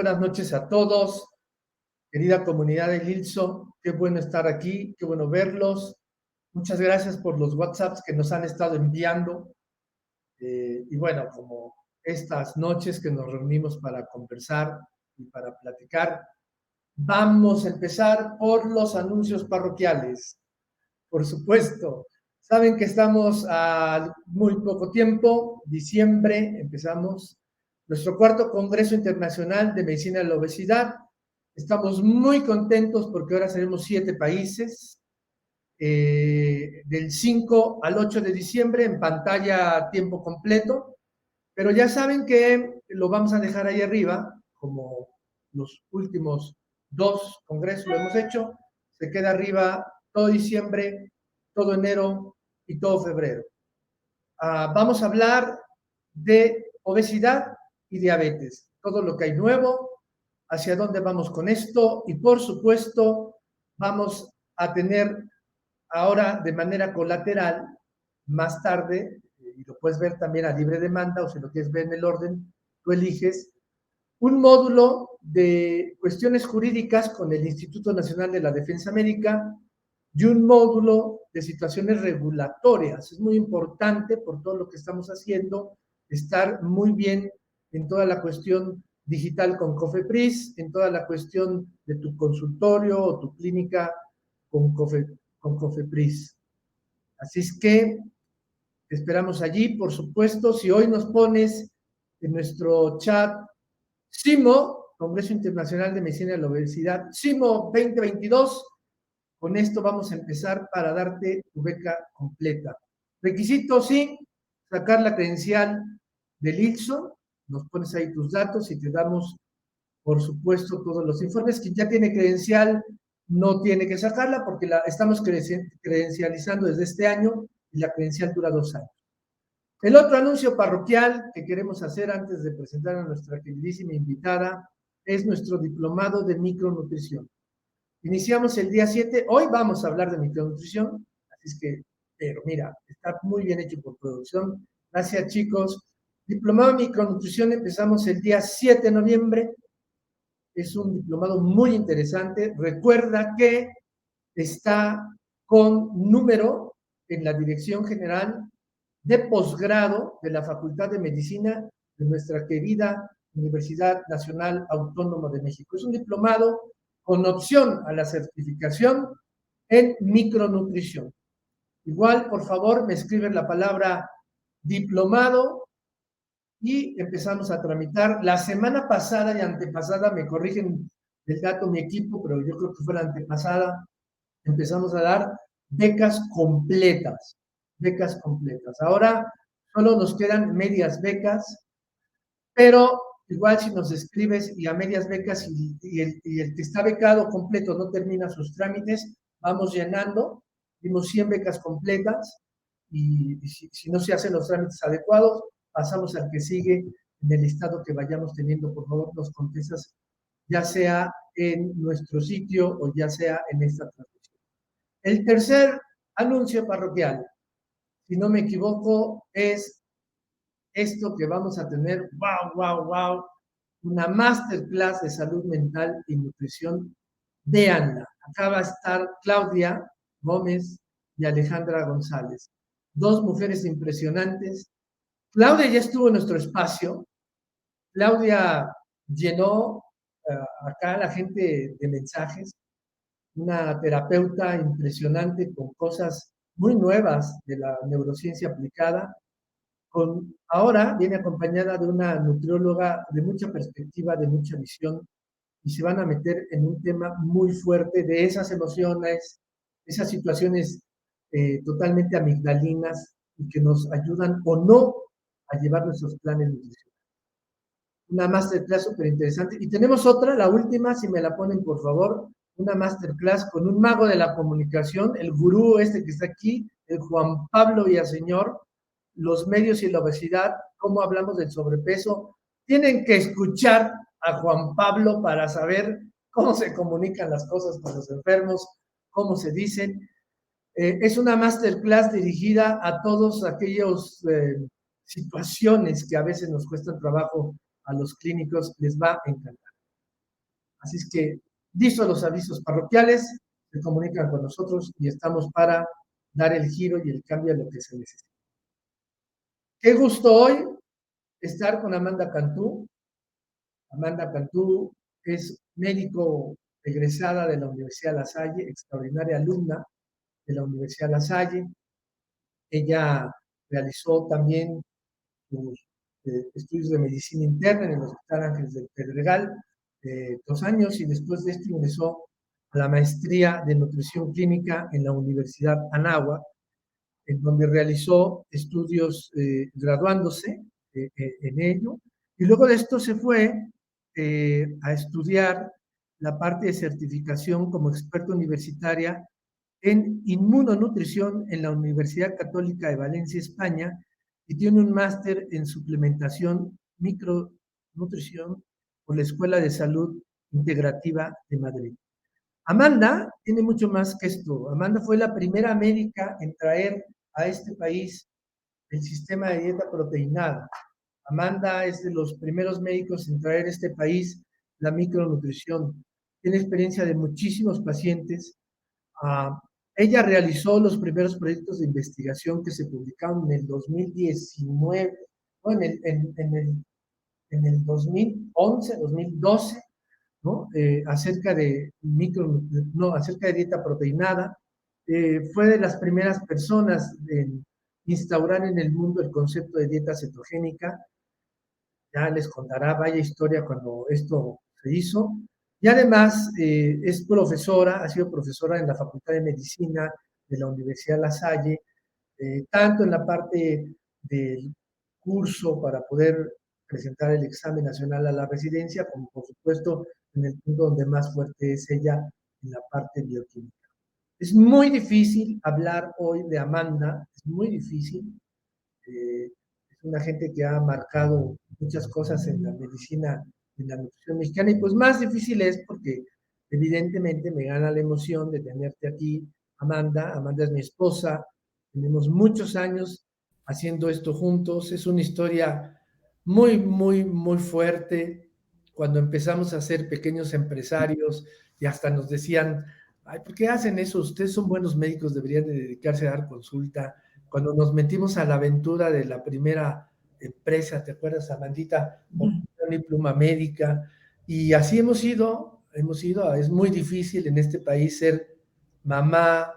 Buenas noches a todos, querida comunidad de Lilson. Qué bueno estar aquí, qué bueno verlos. Muchas gracias por los WhatsApps que nos han estado enviando. Y bueno, como estas noches que nos reunimos para conversar y para platicar, vamos a empezar por los anuncios parroquiales. Por supuesto, saben que estamos a muy poco tiempo, diciembre, empezamos nuestro cuarto Congreso Internacional de Medicina de la Obesidad. Estamos muy contentos porque ahora seremos 7 países, del 5 al 8 de diciembre en pantalla a tiempo completo, pero ya saben que lo vamos a dejar ahí arriba, como los últimos 2 congresos lo hemos hecho, se queda arriba todo diciembre, todo enero y todo febrero. Vamos a hablar de obesidad y diabetes, todo lo que hay nuevo, hacia dónde vamos con esto y por supuesto vamos a tener ahora de manera colateral, más tarde, y lo puedes ver también a libre demanda o si lo quieres ver en el orden, tú eliges, un módulo de cuestiones jurídicas con el Instituto Nacional de la Defensa Médica y un módulo de situaciones regulatorias. Es muy importante por todo lo que estamos haciendo, estar muy bien en toda la cuestión digital con COFEPRIS, en toda la cuestión de tu consultorio o tu clínica con COFEPRIS. Así es que te esperamos allí, por supuesto. Si hoy nos pones en nuestro chat CIMO, Congreso Internacional de Medicina de la Obesidad, CIMO 2022, con esto vamos a empezar para darte tu beca completa. Requisito, sí, sacar la credencial del ILSO, nos pones ahí tus datos y te damos, por supuesto, todos los informes. Quien ya tiene credencial no tiene que sacarla porque la estamos credencializando desde este año y la credencial dura 2 años. El otro anuncio parroquial que queremos hacer antes de presentar a nuestra queridísima invitada es nuestro diplomado de micronutrición. Iniciamos el día 7, hoy vamos a hablar de micronutrición, así es que, pero mira, está muy bien hecho por producción. Gracias, chicos. Diplomado de micronutrición empezamos el día 7 de noviembre. Es un diplomado muy interesante. Recuerda que está con número en la Dirección General de Posgrado de la Facultad de Medicina de nuestra querida Universidad Nacional Autónoma de México. Es un diplomado con opción a la certificación en micronutrición. Igual, por favor, me escriben la palabra diplomado y empezamos a tramitar. La semana pasada y antepasada, me corrigen el dato mi equipo, pero yo creo que fue la antepasada, empezamos a dar becas completas, becas completas. Ahora solo nos quedan medias becas, pero igual si nos escribes y a medias becas y el que está becado completo no termina sus trámites, vamos llenando, dimos 100 becas completas y si no se hacen los trámites adecuados, pasamos al que sigue en el listado que vayamos teniendo. Por favor, nos contestas, ya sea en nuestro sitio o ya sea en esta transmisión. El tercer anuncio parroquial, si no me equivoco, es esto que vamos a tener, wow, una masterclass de salud mental y nutrición. Véanla, acá va a estar Claudia Gómez y Alejandra González, 2 mujeres impresionantes. Claudia ya estuvo en nuestro espacio, Claudia llenó acá a la gente de mensajes, una terapeuta impresionante con cosas muy nuevas de la neurociencia aplicada. Ahora viene acompañada de una nutrióloga de mucha perspectiva, de mucha visión, y se van a meter en un tema muy fuerte de esas emociones, esas situaciones totalmente amigdalinas y que nos ayudan o no a llevar nuestros planes nutricionales. Una masterclass súper interesante. Y tenemos otra, la última, si me la ponen por favor, una masterclass con un mago de la comunicación, el gurú este que está aquí, el Juan Pablo Villaseñor, los medios y la obesidad, cómo hablamos del sobrepeso. Tienen que escuchar a Juan Pablo para saber cómo se comunican las cosas con los enfermos, cómo se dicen. Es una masterclass dirigida a todos aquellos situaciones que a veces nos cuestan trabajo a los clínicos, les va a encantar. Así es que, listos los avisos parroquiales, se comunican con nosotros y estamos para dar el giro y el cambio a lo que se necesita. Qué gusto hoy estar con Amanda Cantú. Amanda Cantú es médico egresada de la Universidad La Salle, extraordinaria alumna de la Universidad La Salle. Ella realizó también sus estudios de medicina interna en el Hospital Ángeles del Pedregal, 2 años, y después de esto ingresó a la maestría de nutrición clínica en la Universidad Anáhuac, en donde realizó estudios graduándose en ello, y luego de esto se fue a estudiar la parte de certificación como experta universitaria en inmunonutrición en la Universidad Católica de Valencia, España, y tiene un máster en suplementación micronutrición por la Escuela de Salud Integrativa de Madrid. Amanda tiene mucho más que esto. Amanda fue la primera médica en traer a este país el sistema de dieta proteinada. Amanda es de los primeros médicos en traer a este país la micronutrición. Tiene experiencia de muchísimos pacientes. Ella realizó los primeros proyectos de investigación que se publicaron en el 2019, no, en el 2011, 2012, ¿no? Acerca de acerca de dieta proteinada. Fue de las primeras personas en instaurar en el mundo el concepto de dieta cetogénica. Ya les contará, vaya historia cuando esto se hizo. Y además es profesora, ha sido profesora en la Facultad de Medicina de la Universidad La Salle, tanto en la parte del curso para poder presentar el examen nacional a la residencia, como por supuesto en el punto donde más fuerte es ella, en la parte bioquímica. Es muy difícil hablar hoy de Amanda, es muy difícil. Es una gente que ha marcado muchas cosas en la medicina, en la nutrición mexicana, y pues más difícil es porque evidentemente me gana la emoción de tenerte aquí, Amanda. Amanda es mi esposa, tenemos muchos años haciendo esto juntos, es una historia muy, muy, muy fuerte. Cuando empezamos a ser pequeños empresarios y hasta nos decían, ay, ¿por qué hacen eso? Ustedes son buenos médicos, deberían de dedicarse a dar consulta. Cuando nos metimos a la aventura de la primera empresa, ¿te acuerdas, Amandita? Con mi pluma médica. Y así hemos ido, es muy difícil en este país ser mamá,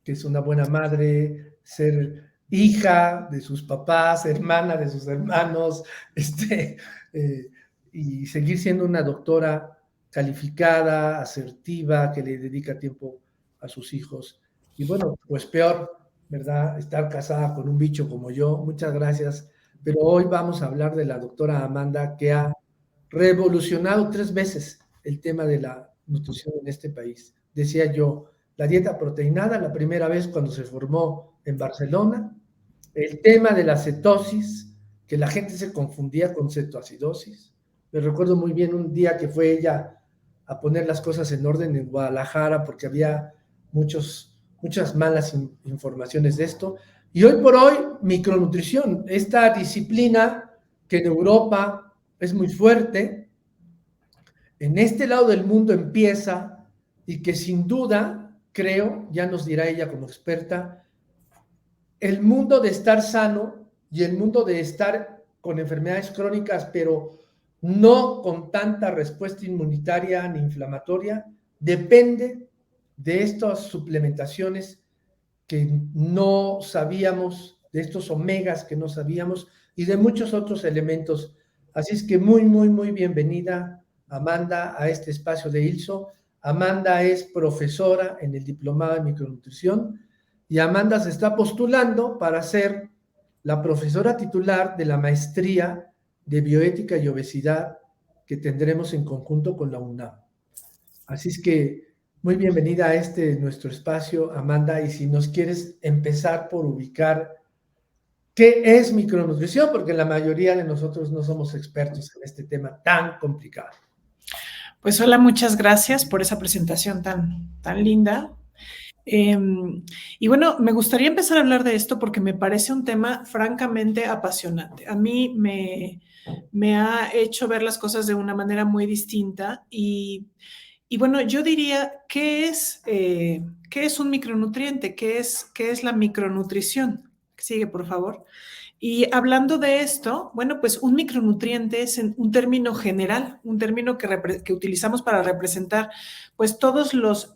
que es una buena madre, ser hija de sus papás, hermana de sus hermanos, y seguir siendo una doctora calificada, asertiva, que le dedica tiempo a sus hijos. Y bueno, pues peor, ¿verdad? Estar casada con un bicho como yo. Muchas gracias. Pero hoy vamos a hablar de la doctora Amanda, que ha revolucionado 3 veces el tema de la nutrición en este país. Decía yo, la dieta proteinada, la primera vez cuando se formó en Barcelona, el tema de la cetosis, que la gente se confundía con cetoacidosis. Me recuerdo muy bien un día que fue ella a poner las cosas en orden en Guadalajara porque había muchas malas informaciones de esto. Y hoy por hoy, micronutrición, esta disciplina que en Europa es muy fuerte, en este lado del mundo empieza, y que sin duda, creo, ya nos dirá ella como experta, el mundo de estar sano y el mundo de estar con enfermedades crónicas, pero no con tanta respuesta inmunitaria ni inflamatoria, depende de estas suplementaciones que no sabíamos, de estos omegas que no sabíamos y de muchos otros elementos. Así es que muy, muy, muy bienvenida, Amanda, a este espacio de ILSO. Amanda es profesora en el Diplomado de Micronutrición y Amanda se está postulando para ser la profesora titular de la maestría de bioética y obesidad que tendremos en conjunto con la UNAM. Así es que muy bienvenida a nuestro espacio, Amanda, y si nos quieres empezar por ubicar qué es micronutrición, porque la mayoría de nosotros no somos expertos en este tema tan complicado. Pues hola, muchas gracias por esa presentación tan linda. Y bueno, me gustaría empezar a hablar de esto porque me parece un tema francamente apasionante. A mí me ha hecho ver las cosas de una manera muy distinta y bueno, yo diría, qué es un micronutriente? Qué es la micronutrición? Sigue, por favor. Y hablando de esto, bueno, pues un micronutriente es un término general, un término que utilizamos para representar pues todos los,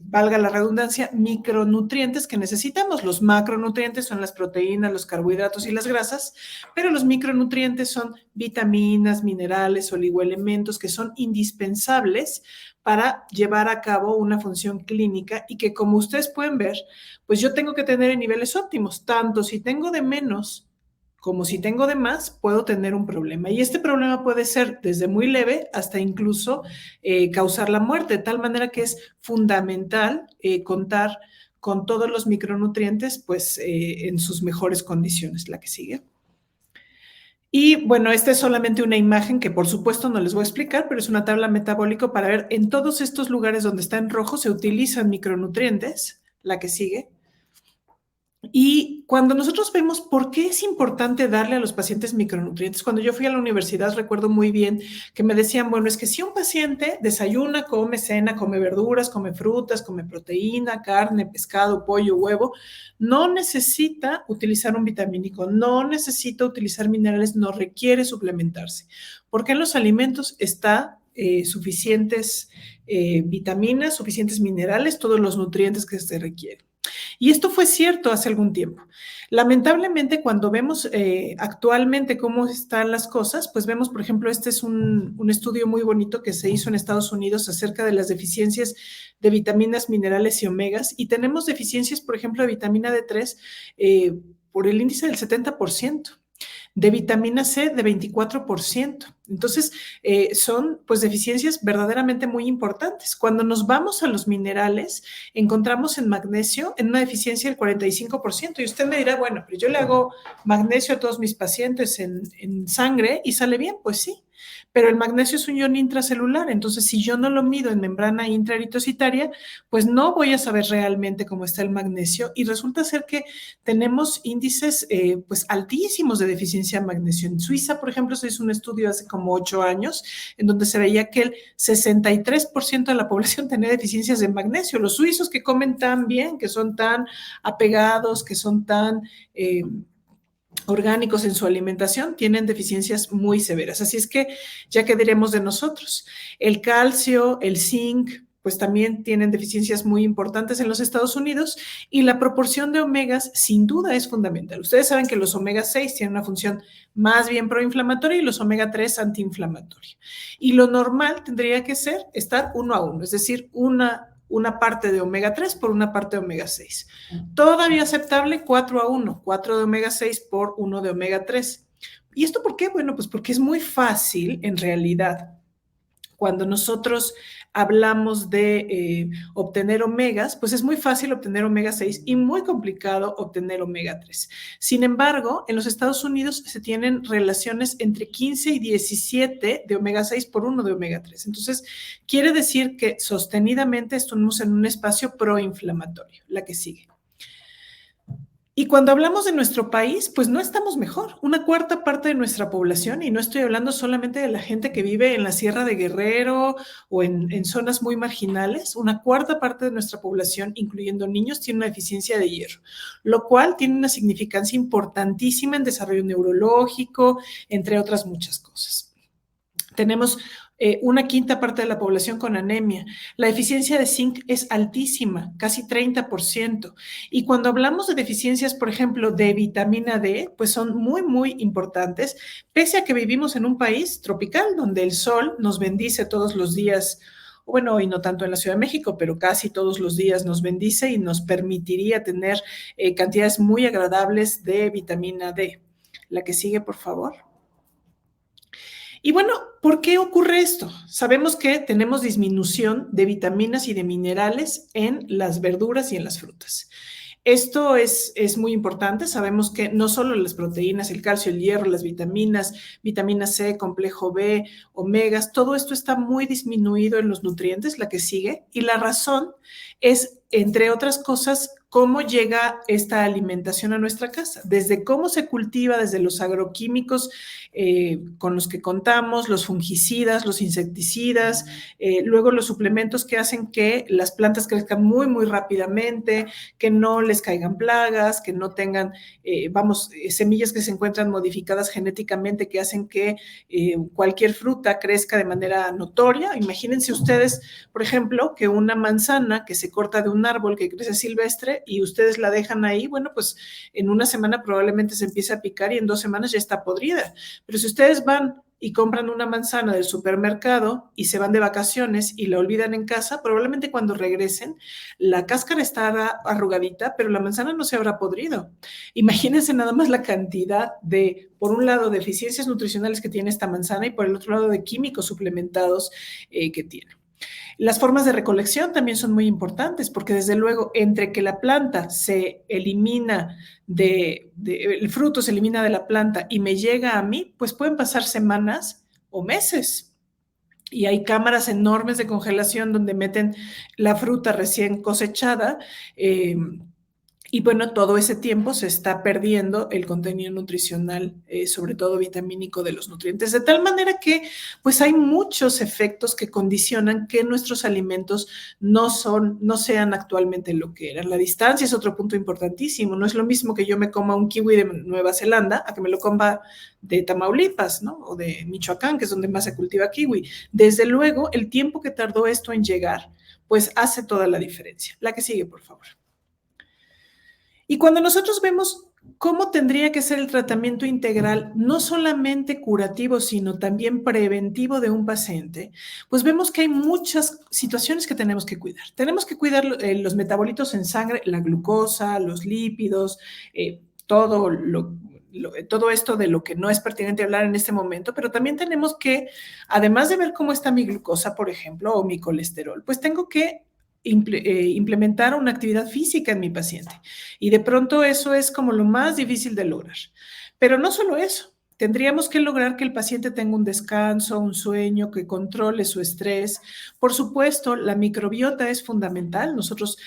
valga la redundancia, micronutrientes que necesitamos. Los macronutrientes son las proteínas, los carbohidratos y las grasas, pero los micronutrientes son vitaminas, minerales, oligoelementos que son indispensables para llevar a cabo una función clínica y que, como ustedes pueden ver, pues yo tengo que tener en niveles óptimos. Tanto si tengo de menos como si tengo de más, puedo tener un problema. Y este problema puede ser desde muy leve hasta incluso causar la muerte, de tal manera que es fundamental contar con todos los micronutrientes pues, en sus mejores condiciones. La que sigue. Y bueno, esta es solamente una imagen que por supuesto no les voy a explicar, pero es una tabla metabólica para ver en todos estos lugares donde está en rojo se utilizan micronutrientes. La que sigue. Y cuando nosotros vemos por qué es importante darle a los pacientes micronutrientes, cuando yo fui a la universidad recuerdo muy bien que me decían, bueno, es que si un paciente desayuna, come, cena, come verduras, come frutas, come proteína, carne, pescado, pollo, huevo, no necesita utilizar un vitamínico, no necesita utilizar minerales, no requiere suplementarse, porque en los alimentos está suficientes vitaminas, suficientes minerales, todos los nutrientes que se requieren. Y esto fue cierto hace algún tiempo. Lamentablemente, cuando vemos actualmente cómo están las cosas, pues vemos, por ejemplo, este es un estudio muy bonito que se hizo en Estados Unidos acerca de las deficiencias de vitaminas, minerales y omegas. Y tenemos deficiencias, por ejemplo, de vitamina D3 por el índice del 70%. De vitamina C de 24%. Entonces, son pues deficiencias verdaderamente muy importantes. Cuando nos vamos a los minerales, encontramos en magnesio en una deficiencia del 45%. Y usted me dirá, bueno, pero yo le hago magnesio a todos mis pacientes en sangre y sale bien. Pues sí, pero el magnesio es un ion intracelular. Entonces, si yo no lo mido en membrana intraeritrocitaria, pues no voy a saber realmente cómo está el magnesio. Y resulta ser que tenemos índices pues altísimos de deficiencia de magnesio. En Suiza, por ejemplo, se hizo un estudio hace como 8 años en donde se veía que el 63% de la población tenía deficiencias de magnesio. Los suizos que comen tan bien, que son tan apegados, que son tan orgánicos en su alimentación, tienen deficiencias muy severas. Así es que ya que diremos de nosotros. El calcio, el zinc, pues también tienen deficiencias muy importantes en los Estados Unidos y la proporción de omegas sin duda es fundamental. Ustedes saben que los omega 6 tienen una función más bien proinflamatoria y los omega 3 antiinflamatoria. Y lo normal tendría que ser estar 1:1, es decir, una parte de omega 3 por una parte de omega 6. Todavía aceptable 4:1, 4 de omega 6 por 1 de omega 3. ¿Y esto por qué? Bueno, pues porque es muy fácil en realidad cuando nosotros hablamos de obtener omegas, pues es muy fácil obtener omega 6 y muy complicado obtener omega 3. Sin embargo, en los Estados Unidos se tienen relaciones entre 15 y 17 de omega 6 por 1 de omega 3. Entonces, quiere decir que sostenidamente estamos en un espacio proinflamatorio. La que sigue. Y cuando hablamos de nuestro país, pues no estamos mejor. Una cuarta parte de nuestra población, y no estoy hablando solamente de la gente que vive en la Sierra de Guerrero o en zonas muy marginales, una cuarta parte de nuestra población, incluyendo niños, tiene una deficiencia de hierro, lo cual tiene una significancia importantísima en desarrollo neurológico, entre otras muchas cosas. Tenemos una quinta parte de la población con anemia. La deficiencia de zinc es altísima, casi 30%. Y cuando hablamos de deficiencias, por ejemplo, de vitamina D, pues son muy, muy importantes, pese a que vivimos en un país tropical donde el sol nos bendice todos los días. Bueno, hoy no tanto en la Ciudad de México, pero casi todos los días nos bendice y nos permitiría tener cantidades muy agradables de vitamina D. La que sigue, por favor. Y bueno, ¿por qué ocurre esto? Sabemos que tenemos disminución de vitaminas y de minerales en las verduras y en las frutas. Esto es muy importante. Sabemos que no solo las proteínas, el calcio, el hierro, las vitaminas, vitamina C, complejo B, omegas, todo esto está muy disminuido en los nutrientes, la que sigue. Y la razón es entre otras cosas, cómo llega esta alimentación a nuestra casa, desde cómo se cultiva, desde los agroquímicos con los que contamos, los fungicidas, los insecticidas, luego los suplementos que hacen que las plantas crezcan muy, muy rápidamente, que no les caigan plagas, que no tengan, semillas que se encuentran modificadas genéticamente que hacen que cualquier fruta crezca de manera notoria. Imagínense ustedes, por ejemplo, que una manzana que se corta de un árbol que crece silvestre y ustedes la dejan ahí, bueno, pues en una semana probablemente se empiece a picar y en 2 semanas ya está podrida. Pero si ustedes van y compran una manzana del supermercado y se van de vacaciones y la olvidan en casa, probablemente cuando regresen la cáscara estará arrugadita, pero la manzana no se habrá podrido. Imagínense nada más la cantidad de, por un lado, deficiencias nutricionales que tiene esta manzana y por el otro lado, de químicos suplementados que tiene. Las formas de recolección también son muy importantes porque desde luego entre que la planta se elimina el fruto se elimina de la planta y me llega a mí, pues pueden pasar semanas o meses. Y hay cámaras enormes de congelación donde meten la fruta recién cosechada. Y bueno, todo ese tiempo se está perdiendo el contenido nutricional, sobre todo vitamínico de los nutrientes, de tal manera que pues hay muchos efectos que condicionan que nuestros alimentos no sean actualmente lo que eran. La distancia es otro punto importantísimo. No es lo mismo que yo me coma un kiwi de Nueva Zelanda a que me lo coma de Tamaulipas, ¿no? O de Michoacán, que es donde más se cultiva kiwi. Desde luego, el tiempo que tardó esto en llegar, pues hace toda la diferencia. La que sigue, por favor. Y cuando nosotros vemos cómo tendría que ser el tratamiento integral, no solamente curativo, sino también preventivo de un paciente, pues vemos que hay muchas situaciones que tenemos que cuidar. Tenemos que cuidar los metabolitos en sangre, la glucosa, los lípidos, todo esto de lo que no es pertinente hablar en este momento, pero también tenemos que, además de ver cómo está mi glucosa, por ejemplo, o mi colesterol, pues tengo que implementar una actividad física en mi paciente. Y de pronto eso es como lo más difícil de lograr. Pero no solo eso, tendríamos que lograr que el paciente tenga un descanso, un sueño, que controle su estrés. Por supuesto, la microbiota es fundamental. Nosotros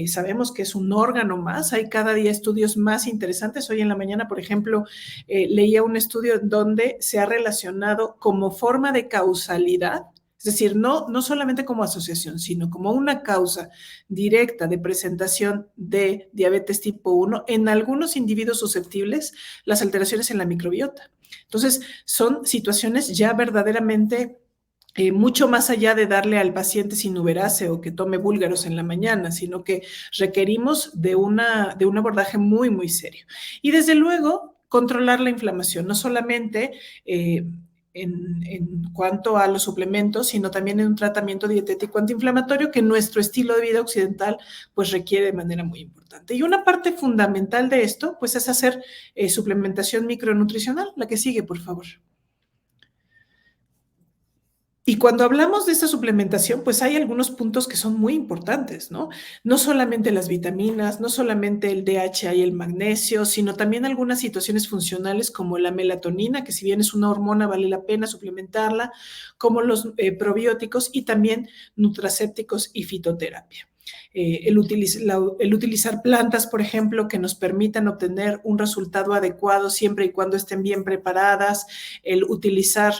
sabemos que es un órgano más. Hay cada día estudios más interesantes. Hoy en la mañana, por ejemplo, leía un estudio donde se ha relacionado como forma de causalidad. Es decir, no solamente como asociación, sino como una causa directa de presentación de diabetes tipo 1 en algunos individuos susceptibles, las alteraciones en la microbiota. Entonces, son situaciones ya verdaderamente mucho más allá de darle al paciente sinuberase o que tome búlgaros en la mañana, sino que requerimos de un abordaje muy, muy serio. Y desde luego, controlar la inflamación, no solamente en cuanto a los suplementos, sino también en un tratamiento dietético antiinflamatorio que nuestro estilo de vida occidental pues requiere de manera muy importante. Y una parte fundamental de esto pues es hacer suplementación micronutricional. La que sigue, por favor. Y cuando hablamos de esta suplementación, pues hay algunos puntos que son muy importantes, ¿no? No solamente las vitaminas, no solamente el DHA y el magnesio, sino también algunas situaciones funcionales como la melatonina, que si bien es una hormona, vale la pena suplementarla, como los probióticos y también nutracépticos y fitoterapia. El utilizar plantas, por ejemplo, que nos permitan obtener un resultado adecuado siempre y cuando estén bien preparadas, el utilizar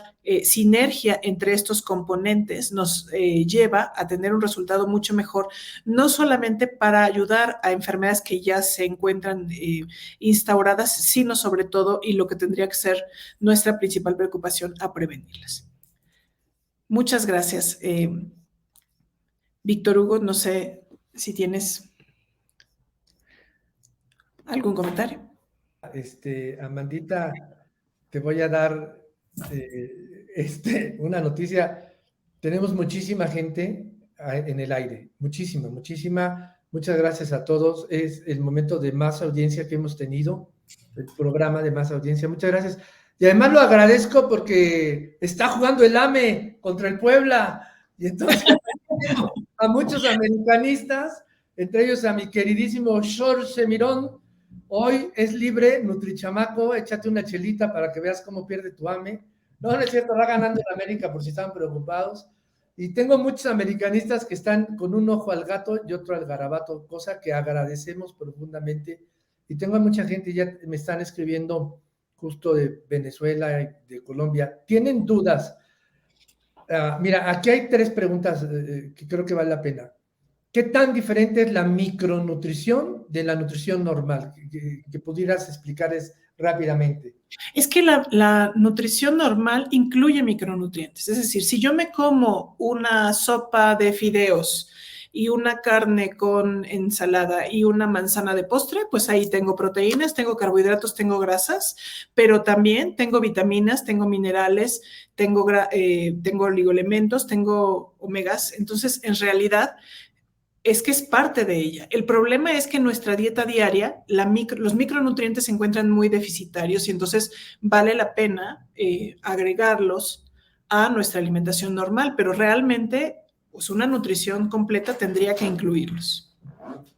sinergia entre estos componentes nos lleva a tener un resultado mucho mejor, no solamente para ayudar a enfermedades que ya se encuentran instauradas, sino sobre todo, y lo que tendría que ser nuestra principal preocupación, a prevenirlas. Muchas gracias. Víctor Hugo, no sé si tienes algún comentario. Amandita, te voy a dar una noticia. Tenemos muchísima gente en el aire, muchísima. Muchas gracias a todos. Es el momento de más audiencia que hemos tenido, el programa de más audiencia. Muchas gracias. Y además lo agradezco porque está jugando el AME contra el Puebla. Y entonces a muchos americanistas, entre ellos a mi queridísimo Jorge Mirón. Hoy es libre, Nutrichamaco, échate una chelita para que veas cómo pierde tu AME. No es cierto, va ganando el América por si estaban preocupados. Y tengo muchos americanistas que están con un ojo al gato y otro al garabato, cosa que agradecemos profundamente. Y tengo mucha gente, ya me están escribiendo justo de Venezuela y de Colombia. ¿Tienen dudas? Mira, aquí hay 3 preguntas que creo que vale la pena. ¿Qué tan diferente es la micronutrición de la nutrición normal? Que pudieras explicarles rápidamente. Es que la nutrición normal incluye micronutrientes. Es decir, si yo me como una sopa de fideos y una carne con ensalada y una manzana de postre, pues ahí tengo proteínas, tengo carbohidratos, tengo grasas, pero también tengo vitaminas, tengo minerales, tengo oligoelementos, tengo omegas. Entonces, en realidad, es que es parte de ella. El problema es que en nuestra dieta diaria los micronutrientes se encuentran muy deficitarios y entonces vale la pena agregarlos a nuestra alimentación normal, pero realmente pues una nutrición completa tendría que incluirlos.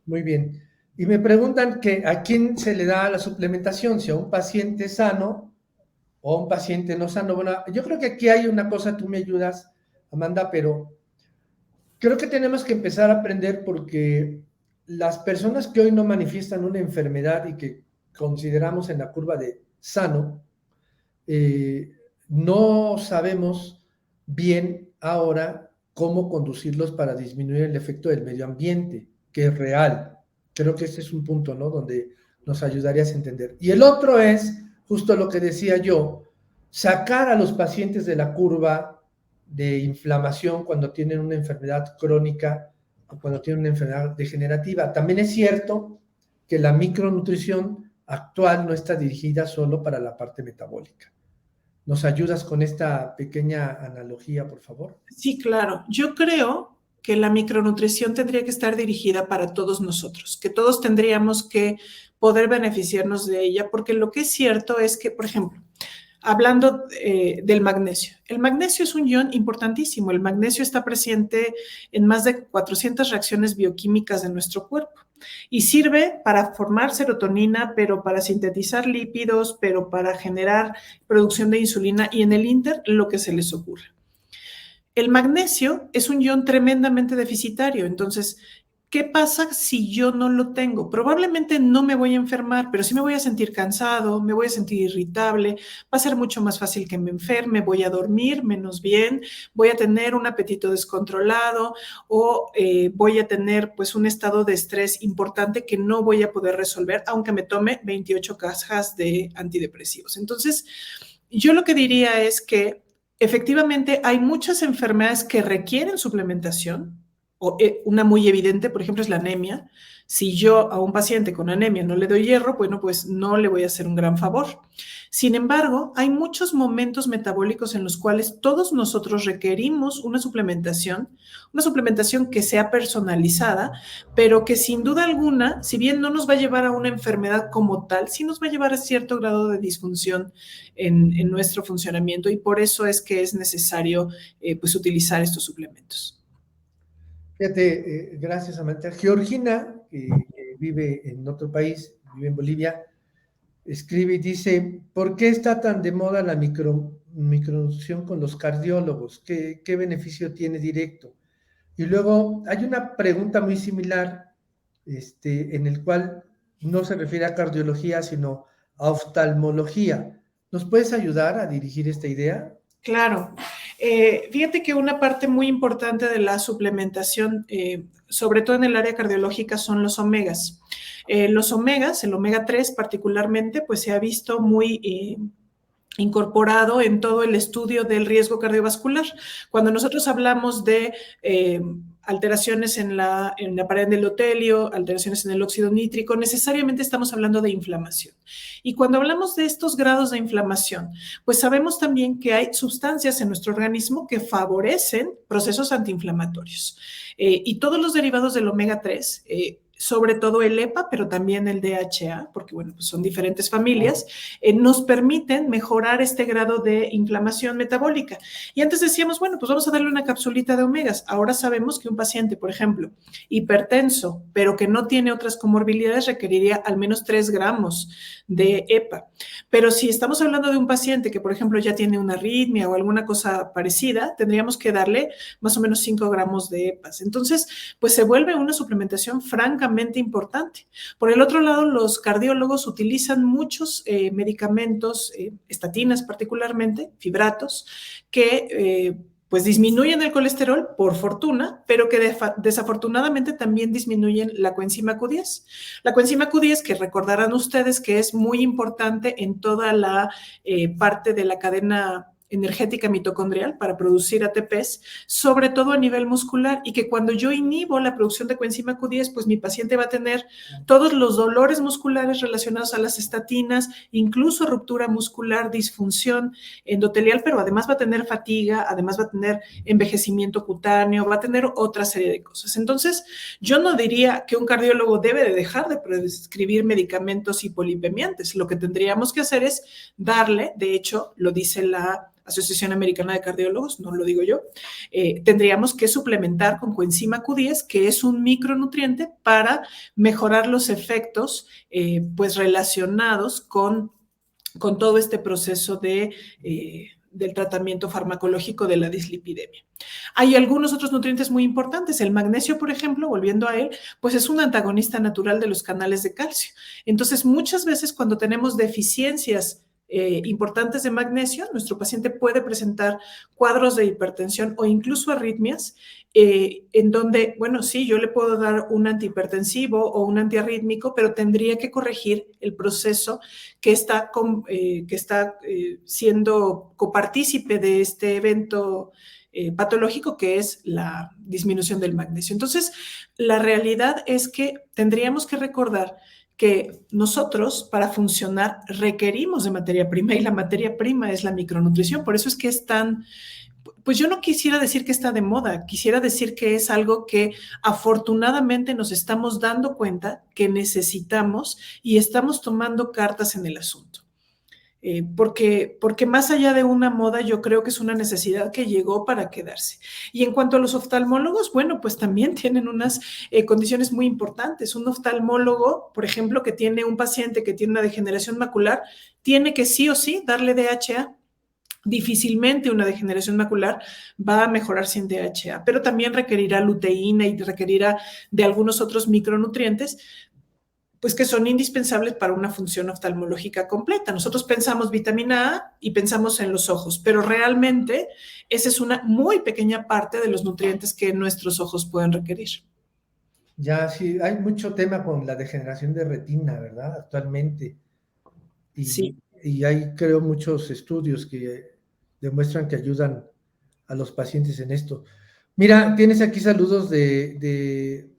Muy bien. Y me preguntan que a quién se le da la suplementación, si a un paciente sano o a un paciente no sano. Bueno, yo creo que aquí hay una cosa, tú me ayudas, Amanda, pero creo que tenemos que empezar a aprender porque las personas que hoy no manifiestan una enfermedad y que consideramos en la curva de sano, no sabemos bien ahora cómo conducirlos para disminuir el efecto del medio ambiente, que es real. Creo que este es un punto, ¿no? Donde nos ayudarías a entender. Y el otro es, justo lo que decía yo, sacar a los pacientes de la curva de inflamación cuando tienen una enfermedad crónica o cuando tienen una enfermedad degenerativa. También es cierto que la micronutrición actual no está dirigida solo para la parte metabólica. ¿Nos ayudas con esta pequeña analogía, por favor? Sí, claro. Yo creo que la micronutrición tendría que estar dirigida para todos nosotros, que todos tendríamos que poder beneficiarnos de ella, porque lo que es cierto es que, por ejemplo, hablando del magnesio. El magnesio es un ion importantísimo. El magnesio está presente en más de 400 reacciones bioquímicas de nuestro cuerpo y sirve para formar serotonina, pero para sintetizar lípidos, pero para generar producción de insulina y en el inter lo que se les ocurra. El magnesio es un ion tremendamente deficitario, entonces, ¿qué pasa si yo no lo tengo? Probablemente no me voy a enfermar, pero sí me voy a sentir cansado, me voy a sentir irritable, va a ser mucho más fácil que me enferme, voy a dormir menos bien, voy a tener un apetito descontrolado o voy a tener pues un estado de estrés importante que no voy a poder resolver, aunque me tome 28 cajas de antidepresivos. Entonces, yo lo que diría es que efectivamente hay muchas enfermedades que requieren suplementación, o una muy evidente, por ejemplo, es la anemia. Si yo a un paciente con anemia no le doy hierro, bueno, pues no le voy a hacer un gran favor. Sin embargo, hay muchos momentos metabólicos en los cuales todos nosotros requerimos una suplementación que sea personalizada, pero que sin duda alguna, si bien no nos va a llevar a una enfermedad como tal, sí nos va a llevar a cierto grado de disfunción en nuestro funcionamiento y por eso es que es necesario pues utilizar estos suplementos. Fíjate, gracias, Amanda. Georgina, que vive en otro país, vive en Bolivia, escribe y dice, ¿por qué está tan de moda la micronutrición con los cardiólogos? ¿Qué beneficio tiene directo? Y luego hay una pregunta muy similar, en el cual no se refiere a cardiología, sino a oftalmología. ¿Nos puedes ayudar a dirigir esta idea? Claro. Fíjate que una parte muy importante de la suplementación, sobre todo en el área cardiológica, son los omegas. Los omegas, el omega 3 particularmente, pues se ha visto muy incorporado en todo el estudio del riesgo cardiovascular. Cuando nosotros hablamos de alteraciones en la pared del endotelio, alteraciones en el óxido nítrico, necesariamente estamos hablando de inflamación. Y cuando hablamos de estos grados de inflamación, pues sabemos también que hay sustancias en nuestro organismo que favorecen procesos antiinflamatorios. Y todos los derivados del omega 3 sobre todo el EPA, pero también el DHA, porque bueno, pues son diferentes familias, nos permiten mejorar este grado de inflamación metabólica. Y antes decíamos, bueno, pues vamos a darle una capsulita de omegas. Ahora sabemos que un paciente, por ejemplo, hipertenso, pero que no tiene otras comorbilidades, requeriría al menos 3 gramos de EPA. Pero si estamos hablando de un paciente que, por ejemplo, ya tiene una arritmia o alguna cosa parecida, tendríamos que darle más o menos 5 gramos de EPAs. Entonces, pues se vuelve una suplementación francamente importante. Por el otro lado, los cardiólogos utilizan muchos medicamentos, estatinas particularmente, fibratos, que pues disminuyen el colesterol, por fortuna, pero que desafortunadamente también disminuyen la coenzima Q10. La coenzima Q10, que recordarán ustedes que es muy importante en toda la parte de la cadena energética mitocondrial para producir ATPs, sobre todo a nivel muscular, y que cuando yo inhibo la producción de coenzima Q10, pues mi paciente va a tener todos los dolores musculares relacionados a las estatinas, incluso ruptura muscular, disfunción endotelial, pero además va a tener fatiga, además va a tener envejecimiento cutáneo, va a tener otra serie de cosas. Entonces, yo no diría que un cardiólogo debe de dejar de prescribir medicamentos hipolipemiantes. Lo que tendríamos que hacer es darle, de hecho, lo dice la Asociación Americana de Cardiólogos, no lo digo yo, tendríamos que suplementar con coenzima Q10, que es un micronutriente para mejorar los efectos pues relacionados con todo este proceso del tratamiento farmacológico de la dislipidemia. Hay algunos otros nutrientes muy importantes. El magnesio, por ejemplo, volviendo a él, pues es un antagonista natural de los canales de calcio. Entonces, muchas veces cuando tenemos deficiencias importantes de magnesio, nuestro paciente puede presentar cuadros de hipertensión o incluso arritmias, en donde, bueno, sí, yo le puedo dar un antihipertensivo o un antiarrítmico, pero tendría que corregir el proceso que está siendo copartícipe de este evento patológico, que es la disminución del magnesio. Entonces, la realidad es que tendríamos que recordar que nosotros para funcionar requerimos de materia prima, y la materia prima es la micronutrición. Por eso es que es tan, pues yo no quisiera decir que está de moda, quisiera decir que es algo que afortunadamente nos estamos dando cuenta que necesitamos y estamos tomando cartas en el asunto. Porque más allá de una moda, yo creo que es una necesidad que llegó para quedarse. Y en cuanto a los oftalmólogos, bueno, pues también tienen unas condiciones muy importantes. Un oftalmólogo, por ejemplo, que tiene un paciente que tiene una degeneración macular, tiene que sí o sí darle DHA. Difícilmente una degeneración macular va a mejorar sin DHA, pero también requerirá luteína y requerirá de algunos otros micronutrientes, pues que son indispensables para una función oftalmológica completa. Nosotros pensamos vitamina A y pensamos en los ojos, pero realmente esa es una muy pequeña parte de los nutrientes que nuestros ojos pueden requerir. Ya, sí, hay mucho tema con la degeneración de retina, ¿verdad? Actualmente. Sí. Y hay, creo, muchos estudios que demuestran que ayudan a los pacientes en esto. Mira, tienes aquí saludos de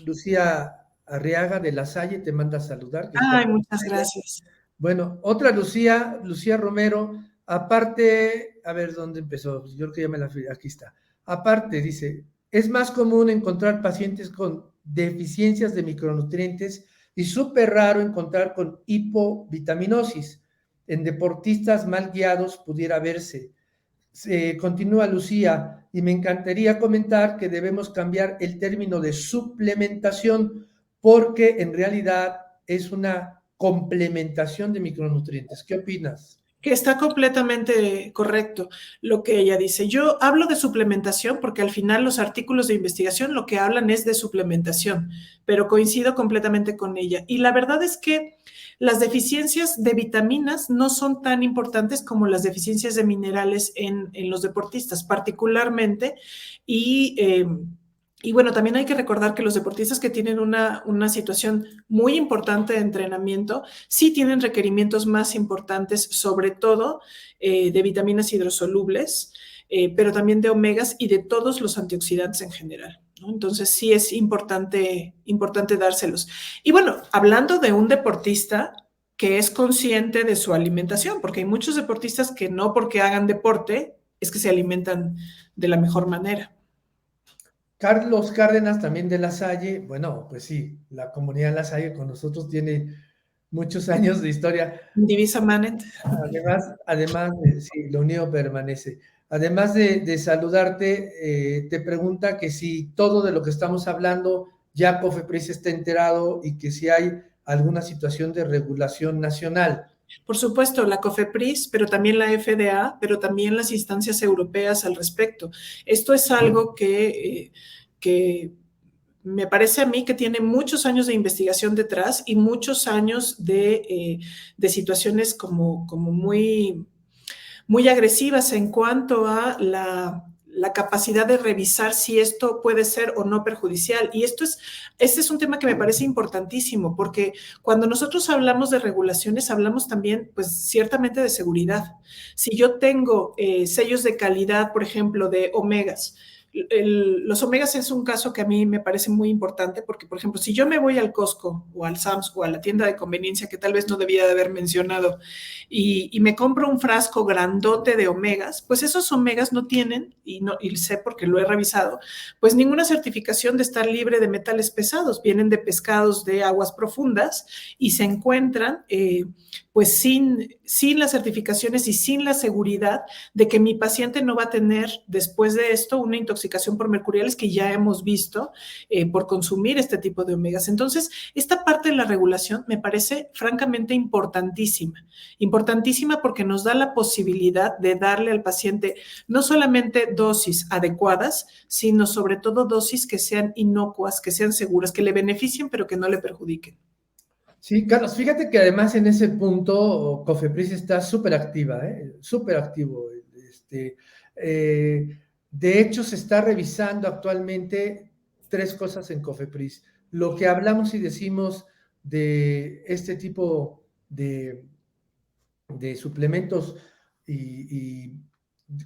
Lucía Arriaga de La Salle, te manda a saludar. Que está Ay, muchas gracias. Bueno, otra Lucía Romero, aparte, a ver dónde empezó, yo creo que ya me la fui, aquí está. Aparte, dice, es más común encontrar pacientes con deficiencias de micronutrientes y súper raro encontrar con hipovitaminosis. En deportistas mal guiados pudiera verse. Continúa Lucía, y me encantaría comentar que debemos cambiar el término de suplementación porque en realidad es una complementación de micronutrientes. ¿Qué opinas? Que está completamente correcto lo que ella dice. Yo hablo de suplementación porque al final los artículos de investigación lo que hablan es de suplementación, pero coincido completamente con ella. Y la verdad es que las deficiencias de vitaminas no son tan importantes como las deficiencias de minerales en los deportistas, particularmente. Y bueno, también hay que recordar que los deportistas que tienen una situación muy importante de entrenamiento sí tienen requerimientos más importantes, sobre todo de vitaminas hidrosolubles, pero también de omegas y de todos los antioxidantes en general, ¿no? Entonces sí es importante dárselos. Y bueno, hablando de un deportista que es consciente de su alimentación, porque hay muchos deportistas que no porque hagan deporte es que se alimentan de la mejor manera. Carlos Cárdenas, también de La Salle, bueno, pues sí, la comunidad La Salle con nosotros tiene muchos años de historia. Divisa Manet. Además sí, lo unido permanece. Además de saludarte, te pregunta que si todo de lo que estamos hablando ya COFEPRIS está enterado y que si hay alguna situación de regulación nacional. Por supuesto, la COFEPRIS, pero también la FDA, pero también las instancias europeas al respecto. Esto es algo que me parece a mí que tiene muchos años de investigación detrás y muchos años de situaciones como muy, muy agresivas en cuanto a la capacidad de revisar si esto puede ser o no perjudicial. Y este es un tema que me parece importantísimo, porque cuando nosotros hablamos de regulaciones, hablamos también, pues, ciertamente de seguridad. Si yo tengo sellos de calidad, por ejemplo, de omegas, los omegas es un caso que a mí me parece muy importante porque, por ejemplo, si yo me voy al Costco o al Sam's o a la tienda de conveniencia que tal vez no debía de haber mencionado y me compro un frasco grandote de omegas, pues esos omegas no tienen, y sé porque lo he revisado, pues ninguna certificación de estar libre de metales pesados. Vienen de pescados de aguas profundas y se encuentran pues sin las certificaciones y sin la seguridad de que mi paciente no va a tener después de esto una intoxicación por mercuriales que ya hemos visto por consumir este tipo de omegas. Entonces, esta parte de la regulación me parece francamente importantísima porque nos da la posibilidad de darle al paciente no solamente dosis adecuadas, sino sobre todo dosis que sean inocuas, que sean seguras, que le beneficien, pero que no le perjudiquen. Sí, Carlos, fíjate que además en ese punto COFEPRIS está súper activa, súper activo. De hecho, se está revisando actualmente 3 cosas en COFEPRIS. Lo que hablamos y decimos de este tipo de suplementos y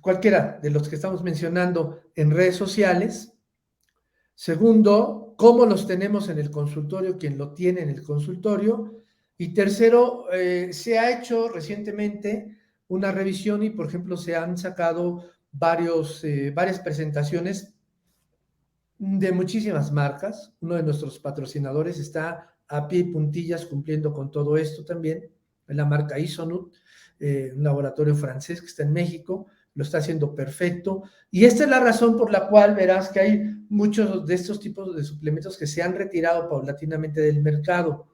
cualquiera de los que estamos mencionando en redes sociales. Segundo, cómo los tenemos en el consultorio, quién lo tiene en el consultorio. Y tercero, se ha hecho recientemente una revisión y, por ejemplo, se han sacado varias presentaciones de muchísimas marcas. Uno de nuestros patrocinadores está a pie y puntillas cumpliendo con todo esto también, la marca Isonut, un laboratorio francés que está en México, lo está haciendo perfecto, y esta es la razón por la cual verás que hay muchos de estos tipos de suplementos que se han retirado paulatinamente del mercado.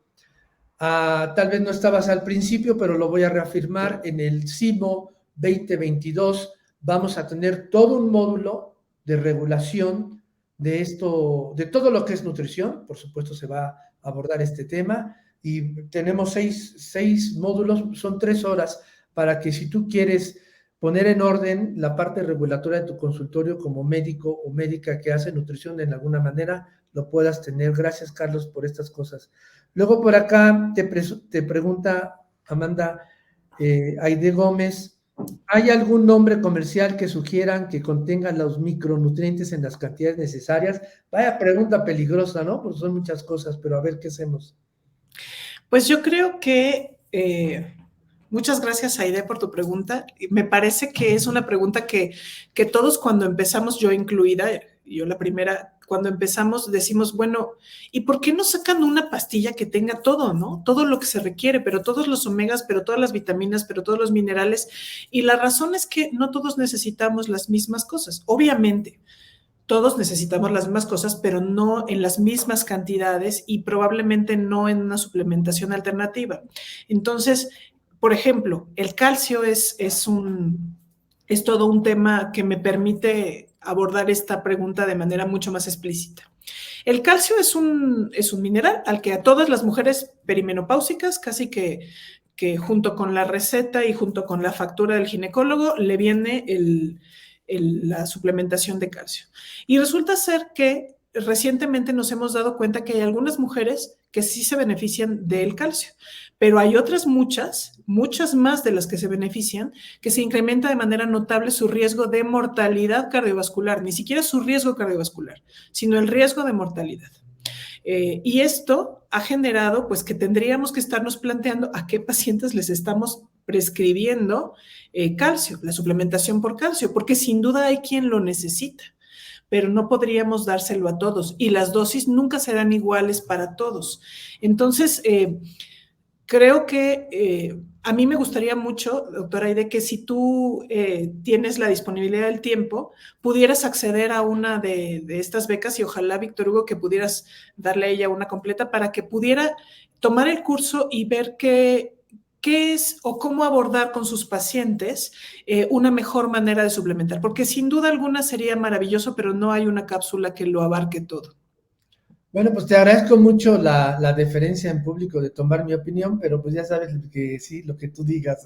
Tal vez no estabas al principio, pero lo voy a reafirmar, en el CIMO 2022 vamos a tener todo un módulo de regulación de esto, de todo lo que es nutrición. Por supuesto se va a abordar este tema y tenemos seis módulos, son 3 horas para que si tú quieres poner en orden la parte regulatoria de tu consultorio como médico o médica que hace nutrición en alguna manera, lo puedas tener. Gracias, Carlos, por estas cosas. Luego por acá te pregunta Amanda Aide Gómez, ¿hay algún nombre comercial que sugieran que contenga los micronutrientes en las cantidades necesarias? Vaya pregunta peligrosa, ¿no? Pues son muchas cosas, pero a ver qué hacemos. Pues yo creo que muchas gracias, Aide, por tu pregunta. Me parece que es una pregunta que todos cuando empezamos, yo incluida, yo la primera, cuando empezamos decimos, bueno, ¿y por qué no sacan una pastilla que tenga todo, no? Todo lo que se requiere, pero todos los omegas, pero todas las vitaminas, pero todos los minerales. Y la razón es que no todos necesitamos las mismas cosas. Obviamente, todos necesitamos las mismas cosas, pero no en las mismas cantidades y probablemente no en una suplementación alternativa. Entonces, por ejemplo, el calcio es todo un tema que me permite abordar esta pregunta de manera mucho más explícita. El calcio es un mineral al que a todas las mujeres perimenopáusicas, casi que junto con la receta y junto con la factura del ginecólogo, le viene la suplementación de calcio. Y resulta ser que recientemente nos hemos dado cuenta que hay algunas mujeres que sí se benefician del calcio, pero hay otras muchas más de las que se benefician, que se incrementa de manera notable su riesgo de mortalidad cardiovascular, ni siquiera su riesgo cardiovascular, sino el riesgo de mortalidad. Y esto ha generado pues que tendríamos que estarnos planteando a qué pacientes les estamos prescribiendo calcio, la suplementación por calcio, porque sin duda hay quien lo necesita. pero no podríamos dárselo a todos y las dosis nunca serán iguales para todos. Entonces, creo que a mí me gustaría mucho, doctora Aide, que si tú tienes la disponibilidad del tiempo, pudieras acceder a una de estas becas y ojalá, Víctor Hugo, que pudieras darle a ella una completa para que pudiera tomar el curso y ver qué es o cómo abordar con sus pacientes una mejor manera de suplementar, porque sin duda alguna sería maravilloso, pero no hay una cápsula que lo abarque todo. Bueno, pues te agradezco mucho la deferencia en público de tomar mi opinión, pero pues ya sabes que sí, lo que tú digas.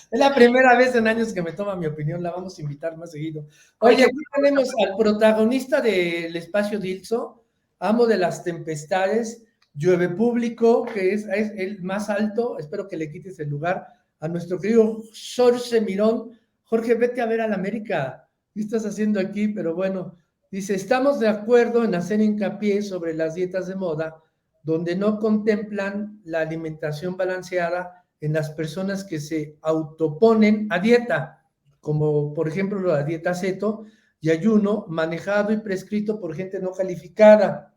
Es la primera vez en años que me toma mi opinión, la vamos a invitar más seguido. Oye, aquí tenemos al protagonista del espacio Dilso, amo de las tempestades, llueve público, que es el más alto, espero que le quites el lugar a nuestro querido Jorge Mirón. Jorge, vete a ver al América, ¿qué estás haciendo aquí? Pero bueno, dice, estamos de acuerdo en hacer hincapié sobre las dietas de moda, donde no contemplan la alimentación balanceada en las personas que se autoponen a dieta, como por ejemplo la dieta ceto y ayuno manejado y prescrito por gente no calificada,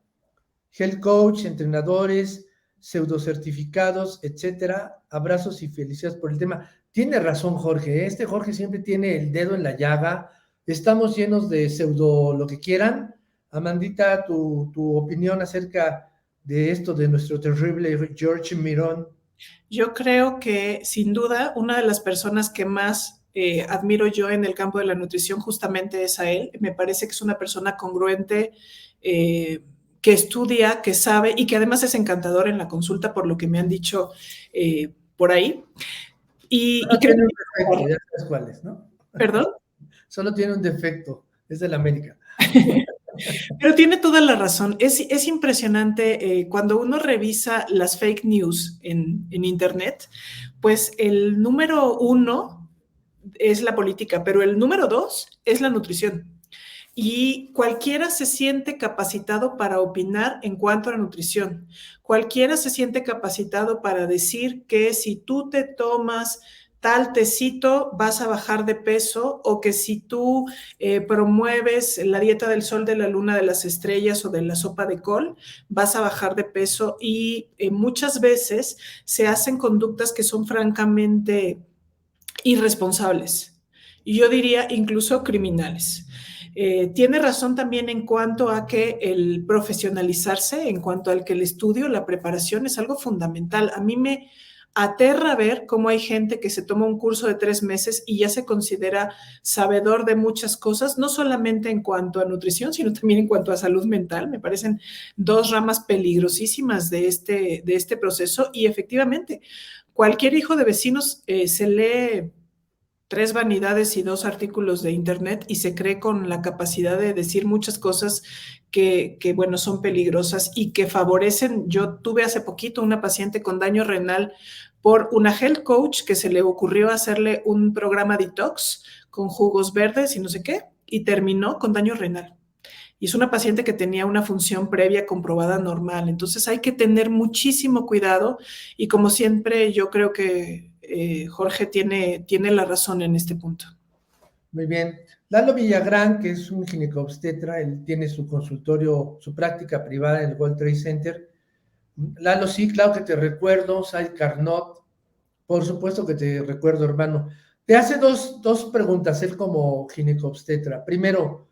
health coach, entrenadores, pseudocertificados, etcétera. Abrazos y felicidades por el tema. Tiene razón Jorge, este Jorge siempre tiene el dedo en la llaga, estamos llenos de pseudo lo que quieran. Amandita, tu opinión acerca de esto de nuestro terrible Jorge Mirón. Yo creo que sin duda una de las personas que más admiro yo en el campo de la nutrición justamente es a él. Me parece que es una persona congruente, que estudia, que sabe y que además es encantador en la consulta por lo que me han dicho por ahí. Solo tiene un defecto, ya sabes cuál es, ¿no? ¿Perdón? Solo tiene un defecto, es del América. Pero tiene toda la razón. Es impresionante cuando uno revisa las fake news en Internet, pues el número 1 es la política, pero el número 2 es la nutrición. Y cualquiera se siente capacitado para opinar en cuanto a la nutrición. Cualquiera se siente capacitado para decir que si tú te tomas tal tecito vas a bajar de peso, o que si tú promueves la dieta del sol, de la luna, de las estrellas o de la sopa de col, vas a bajar de peso. Y muchas veces se hacen conductas que son francamente irresponsables. Y yo diría incluso criminales. Tiene razón también en cuanto a que el profesionalizarse, en cuanto al que el estudio, la preparación es algo fundamental. A mí me aterra ver cómo hay gente que se toma un curso de 3 meses y ya se considera sabedor de muchas cosas, no solamente en cuanto a nutrición, sino también en cuanto a salud mental. Me parecen dos ramas peligrosísimas de este proceso. Y efectivamente, cualquier hijo de vecinos se lee 3 vanidades y 2 artículos de internet y se cree con la capacidad de decir muchas cosas que, bueno, son peligrosas y que favorecen. Yo tuve hace poquito una paciente con daño renal por una health coach que se le ocurrió hacerle un programa detox con jugos verdes y no sé qué, y terminó con daño renal. Y es una paciente que tenía una función previa comprobada normal. Entonces hay que tener muchísimo cuidado y, como siempre, yo creo que Jorge tiene la razón en este punto. Muy bien. Lalo Villagrán, que es un ginecobstetra, él tiene su consultorio, su práctica privada en el World Trade Center. Lalo, sí, claro que te recuerdo. Sai Carnot, por supuesto que te recuerdo, hermano. Te hace dos preguntas, él como ginecobstetra. Primero,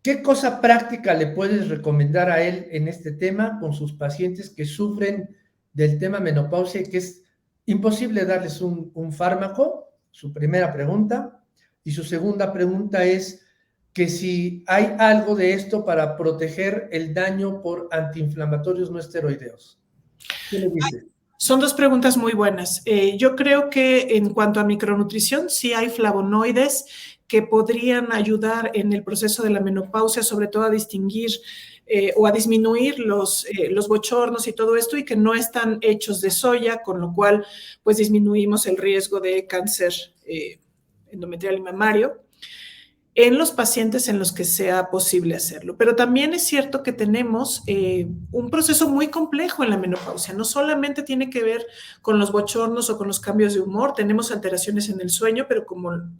¿qué cosa práctica le puedes recomendar a él en este tema con sus pacientes que sufren del tema menopausia y que es imposible darles un fármaco? Su primera pregunta. Y su segunda pregunta es que si hay algo de esto para proteger el daño por antiinflamatorios no esteroideos. ¿Qué le dices? Son 2 preguntas muy buenas. Yo creo que en cuanto a micronutrición, sí hay flavonoides que podrían ayudar en el proceso de la menopausia, sobre todo a distinguir o a disminuir los bochornos y todo esto, y que no están hechos de soya, con lo cual pues disminuimos el riesgo de cáncer endometrial y mamario. en los pacientes en los que sea posible hacerlo. Pero también es cierto que tenemos un proceso muy complejo en la menopausia. No solamente tiene que ver con los bochornos o con los cambios de humor, tenemos alteraciones en el sueño, pero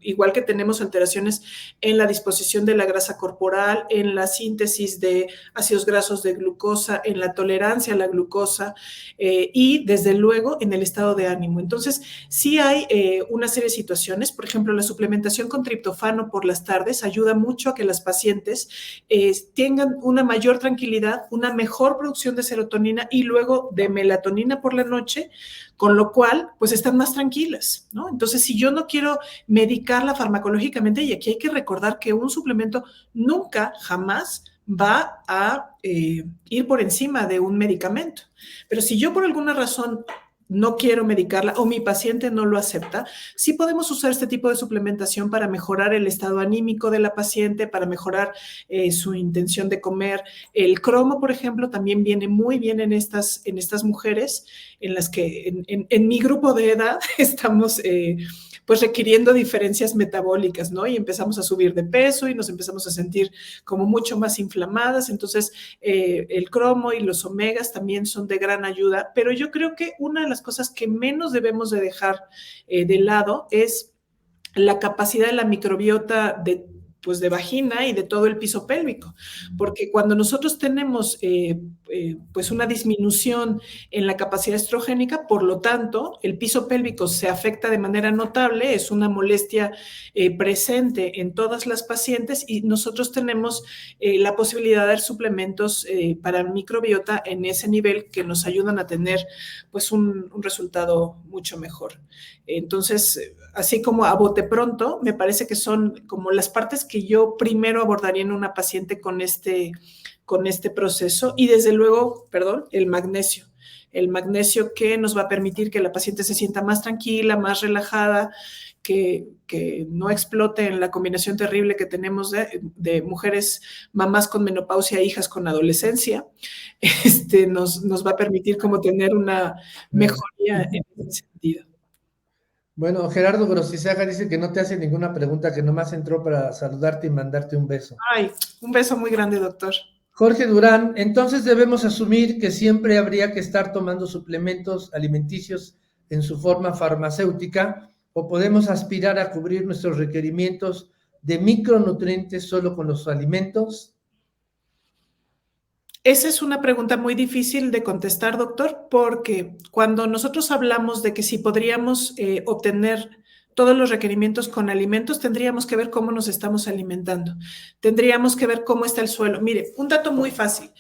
igual que tenemos alteraciones en la disposición de la grasa corporal, en la síntesis de ácidos grasos de glucosa, en la tolerancia a la glucosa y desde luego en el estado de ánimo. Entonces, sí hay una serie de situaciones, por ejemplo, la suplementación con triptofano por las tardes ayuda mucho a que las pacientes tengan una mayor tranquilidad, una mejor producción de serotonina y luego de melatonina por la noche, con lo cual pues están más tranquilas, ¿no? Entonces, si yo no quiero medicarla farmacológicamente, y aquí hay que recordar que un suplemento nunca, jamás va a ir por encima de un medicamento. Pero si yo por alguna razón no quiero medicarla o mi paciente no lo acepta, sí podemos usar este tipo de suplementación para mejorar el estado anímico de la paciente, para mejorar su intención de comer. El cromo, por ejemplo, también viene muy bien en estas mujeres en las que en mi grupo de edad estamos pues requiriendo diferencias metabólicas, ¿no? Y empezamos a subir de peso y nos empezamos a sentir como mucho más inflamadas. Entonces, el cromo y los omegas también son de gran ayuda, pero yo creo que una de las cosas que menos debemos de dejar de lado es la capacidad de la microbiota pues de vagina y de todo el piso pélvico, porque cuando nosotros tenemos pues una disminución en la capacidad estrogénica, por lo tanto, el piso pélvico se afecta de manera notable, es una molestia presente en todas las pacientes y nosotros tenemos la posibilidad de dar suplementos para microbiota en ese nivel que nos ayudan a tener pues un resultado mucho mejor. Entonces, así como a bote pronto, me parece que son como las partes que yo primero abordaría en una paciente con este proceso y desde luego, el magnesio. El magnesio que nos va a permitir que la paciente se sienta más tranquila, más relajada, que no explote en la combinación terrible que tenemos de mujeres, mamás con menopausia, hijas con adolescencia. Nos va a permitir como tener una mejoría en ese sentido. Bueno, Gerardo Grosizaga dice que no te hace ninguna pregunta, que nomás entró para saludarte y mandarte un beso. Ay, un beso muy grande, doctor. Jorge Durán, entonces debemos asumir que siempre habría que estar tomando suplementos alimenticios en su forma farmacéutica, o podemos aspirar a cubrir nuestros requerimientos de micronutrientes solo con los alimentos. Esa es una pregunta muy difícil de contestar, doctor, porque cuando nosotros hablamos de que si podríamos obtener todos los requerimientos con alimentos, tendríamos que ver cómo nos estamos alimentando. Tendríamos que ver cómo está el suelo. Mire, un dato muy fácil.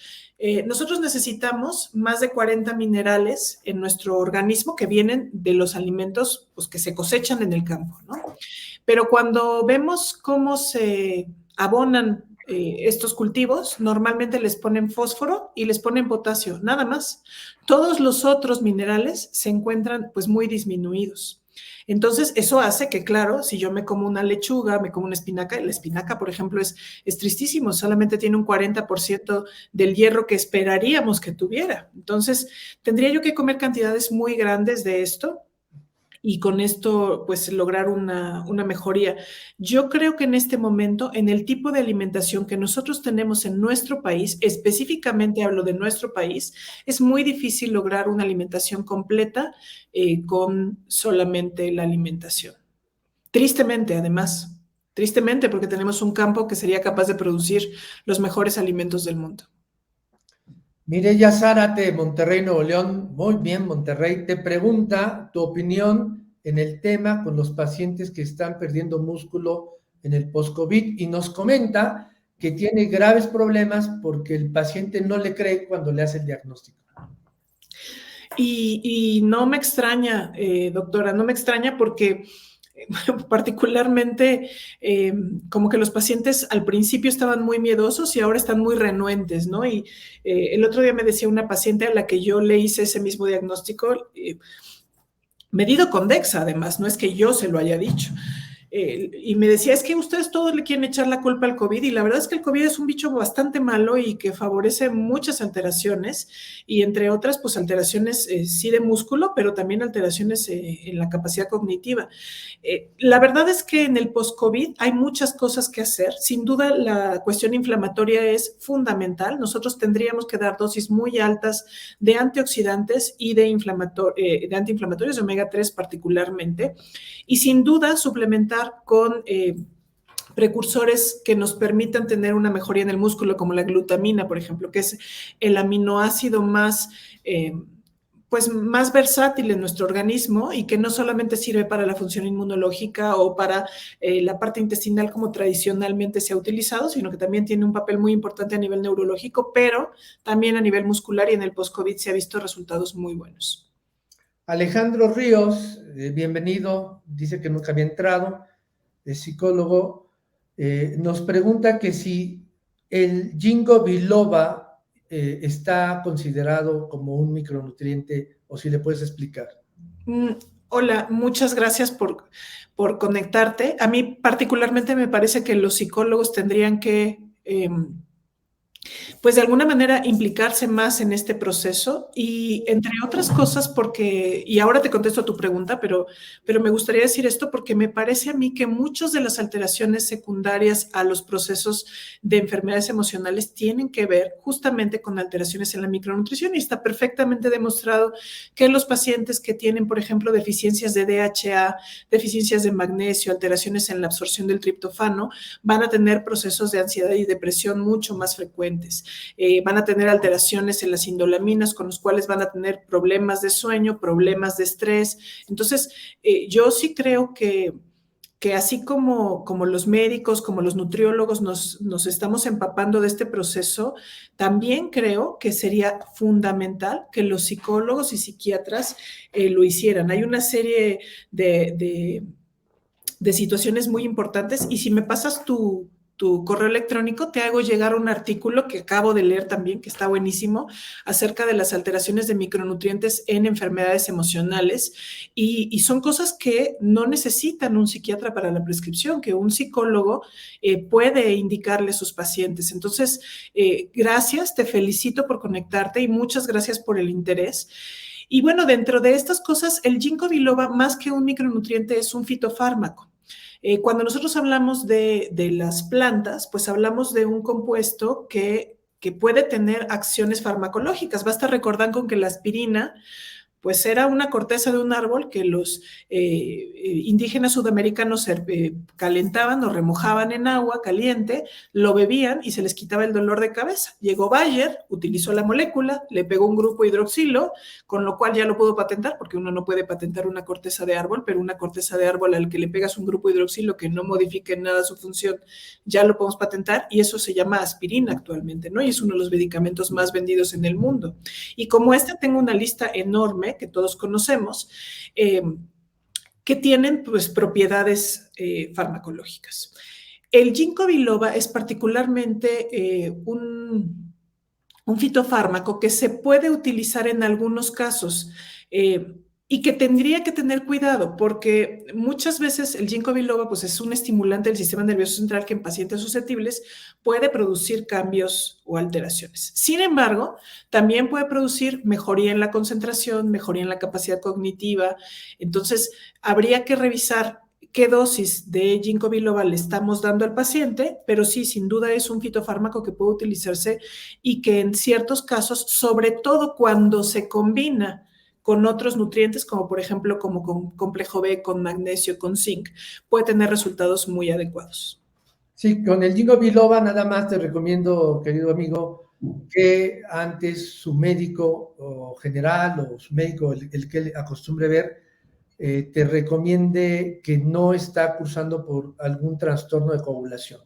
Nosotros necesitamos más de 40 minerales en nuestro organismo que vienen de los alimentos pues, que se cosechan en el campo, ¿no? Pero cuando vemos cómo se abonan estos cultivos, normalmente les ponen fósforo y les ponen potasio, nada más. Todos los otros minerales se encuentran pues muy disminuidos. Entonces, eso hace que, claro, si yo me como una lechuga, me como una espinaca, la espinaca, por ejemplo, es tristísimo, solamente tiene un 40% del hierro que esperaríamos que tuviera. Entonces, tendría yo que comer cantidades muy grandes de esto y con esto pues lograr una mejoría. Yo creo que en este momento, en el tipo de alimentación que nosotros tenemos en nuestro país, específicamente hablo de nuestro país, es muy difícil lograr una alimentación completa con solamente la alimentación. Tristemente, además, tristemente porque tenemos un campo que sería capaz de producir los mejores alimentos del mundo. Mireya Zárate, Monterrey, Nuevo León, muy bien, Monterrey, te pregunta tu opinión en el tema con los pacientes que están perdiendo músculo en el post-COVID y nos comenta que tiene graves problemas porque el paciente no le cree cuando le hace el diagnóstico. Y no me extraña, doctora, no me extraña porque particularmente como que los pacientes al principio estaban muy miedosos y ahora están muy renuentes, ¿no? Y el otro día me decía una paciente a la que yo le hice ese mismo diagnóstico, medido con DEXA además, no es que yo se lo haya dicho. y me decía, es que ustedes todos le quieren echar la culpa al COVID, y la verdad es que el COVID es un bicho bastante malo y que favorece muchas alteraciones, y entre otras, pues alteraciones sí de músculo, pero también alteraciones en la capacidad cognitiva. La verdad es que en el post-COVID hay muchas cosas que hacer. Sin duda, la cuestión inflamatoria es fundamental. Nosotros tendríamos que dar dosis muy altas de antioxidantes y de antiinflamatorios de omega 3 particularmente, y sin duda suplementar con precursores que nos permitan tener una mejoría en el músculo, como la glutamina, por ejemplo, que es el aminoácido más pues más versátil en nuestro organismo y que no solamente sirve para la función inmunológica o para la parte intestinal como tradicionalmente se ha utilizado, sino que también tiene un papel muy importante a nivel neurológico, pero también a nivel muscular, y en el post-COVID se ha visto resultados muy buenos. Alejandro Ríos, bienvenido, dice que nunca había entrado, es psicólogo, nos pregunta que si el ginkgo biloba está considerado como un micronutriente o si le puedes explicar. Hola, muchas gracias por conectarte. A mí particularmente me parece que los psicólogos tendrían que pues de alguna manera implicarse más en este proceso, y entre otras cosas porque, y ahora te contesto a tu pregunta, pero me gustaría decir esto porque me parece a mí que muchas de las alteraciones secundarias a los procesos de enfermedades emocionales tienen que ver justamente con alteraciones en la micronutrición, y está perfectamente demostrado que los pacientes que tienen, por ejemplo, deficiencias de DHA, deficiencias de magnesio, alteraciones en la absorción del triptofano, van a tener procesos de ansiedad y depresión mucho más frecuentes. Van a tener alteraciones en las indolaminas, con los cuales van a tener problemas de sueño, problemas de estrés. Entonces, yo sí creo que así como los médicos, como los nutriólogos nos estamos empapando de este proceso, también creo que sería fundamental que los psicólogos y psiquiatras lo hicieran. Hay una serie de situaciones muy importantes, y si me pasas tu correo electrónico, te hago llegar un artículo que acabo de leer también, que está buenísimo, acerca de las alteraciones de micronutrientes en enfermedades emocionales, y son cosas que no necesitan un psiquiatra para la prescripción, que un psicólogo puede indicarle a sus pacientes. Entonces, gracias, te felicito por conectarte y muchas gracias por el interés. Y bueno, dentro de estas cosas, el ginkgo biloba, más que un micronutriente, es un fitofármaco. Cuando nosotros hablamos de las plantas, pues hablamos de un compuesto que puede tener acciones farmacológicas. Basta recordar con que la aspirina pues era una corteza de un árbol que los indígenas sudamericanos calentaban o remojaban en agua caliente, lo bebían y se les quitaba el dolor de cabeza. Llegó Bayer, utilizó la molécula, le pegó un grupo hidroxilo, con lo cual ya lo pudo patentar, porque uno no puede patentar una corteza de árbol, pero una corteza de árbol al que le pegas un grupo hidroxilo que no modifique en nada su función, ya lo podemos patentar, y eso se llama aspirina actualmente, ¿no? Y es uno de los medicamentos más vendidos en el mundo. Y como tengo una lista enorme que todos conocemos, que tienen pues propiedades farmacológicas. El ginkgo biloba es particularmente un fitofármaco que se puede utilizar en algunos casos, y que tendría que tener cuidado, porque muchas veces el ginkgo biloba pues es un estimulante del sistema nervioso central que en pacientes susceptibles puede producir cambios o alteraciones. Sin embargo, también puede producir mejoría en la concentración, mejoría en la capacidad cognitiva. Entonces, habría que revisar qué dosis de ginkgo biloba le estamos dando al paciente, pero sí, sin duda es un fitofármaco que puede utilizarse, y que en ciertos casos, sobre todo cuando se combina con otros nutrientes, como por ejemplo como con complejo B, con magnesio, con zinc, puede tener resultados muy adecuados. Sí, con el ginkgo biloba nada más te recomiendo, querido amigo, que antes su médico o general o su médico, el que le acostumbre ver, te recomiende que no está cursando por algún trastorno de coagulación.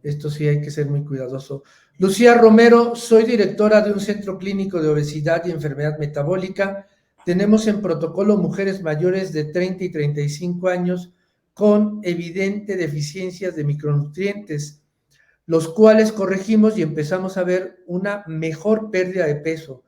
Esto sí hay que ser muy cuidadoso. Lucía Romero, soy directora de un centro clínico de obesidad y enfermedad metabólica. Tenemos en protocolo mujeres mayores de 30 y 35 años con evidente deficiencias de micronutrientes, los cuales corregimos y empezamos a ver una mejor pérdida de peso.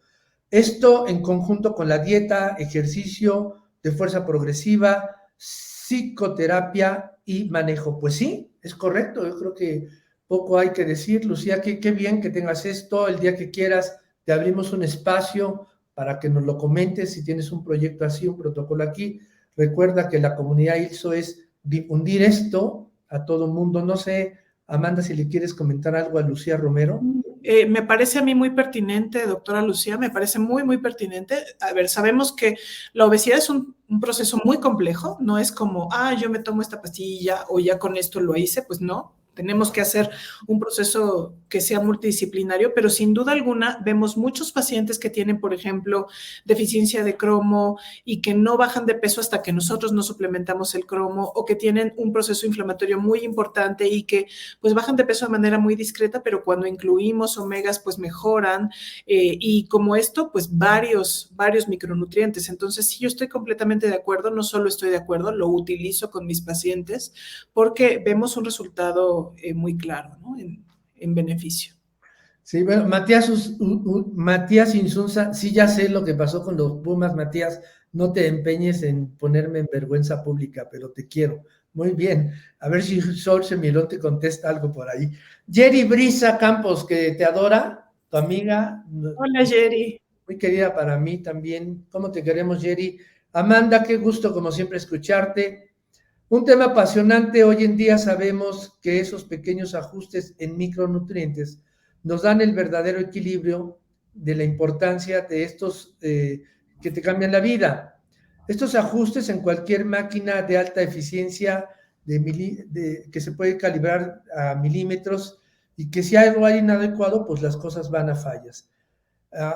Esto en conjunto con la dieta, ejercicio de fuerza progresiva, psicoterapia y manejo. Pues sí, es correcto, yo creo que poco hay que decir. Lucía, qué bien que tengas esto, el día que quieras te abrimos un espacio para que nos lo comentes, si tienes un proyecto así, un protocolo aquí. Recuerda que la comunidad ILSO es difundir esto a todo el mundo. No sé, Amanda, si le quieres comentar algo a Lucía Romero. Me parece a mí muy pertinente, doctora Lucía, me parece muy, muy pertinente. A ver, sabemos que la obesidad es un proceso muy complejo, no es como, yo me tomo esta pastilla o ya con esto lo hice, pues no. Tenemos que hacer un proceso que sea multidisciplinario, pero sin duda alguna vemos muchos pacientes que tienen, por ejemplo, deficiencia de cromo y que no bajan de peso hasta que nosotros no suplementamos el cromo, o que tienen un proceso inflamatorio muy importante y que pues bajan de peso de manera muy discreta, pero cuando incluimos omegas pues mejoran, y como esto pues varios micronutrientes. Entonces sí, yo estoy completamente de acuerdo, no solo estoy de acuerdo, lo utilizo con mis pacientes porque vemos un resultado muy claro, ¿no? En beneficio. Sí, bueno, Matías Insunza, sí, ya sé lo que pasó con los Pumas, Matías, no te empeñes en ponerme en vergüenza pública, pero te quiero. Muy bien, a ver si Sol Semilón te contesta algo por ahí. Jerry Brisa Campos, que te adora, tu amiga, Hola, Jerry. muy querida para mí también. ¿Cómo te queremos, Jerry? Amanda, qué gusto como siempre escucharte. Un tema apasionante. Hoy en día sabemos que esos pequeños ajustes en micronutrientes nos dan el verdadero equilibrio de la importancia de estos que te cambian la vida. Estos ajustes en cualquier máquina de alta eficiencia que se puede calibrar a milímetros, y que si algo hay inadecuado, pues las cosas van a fallas.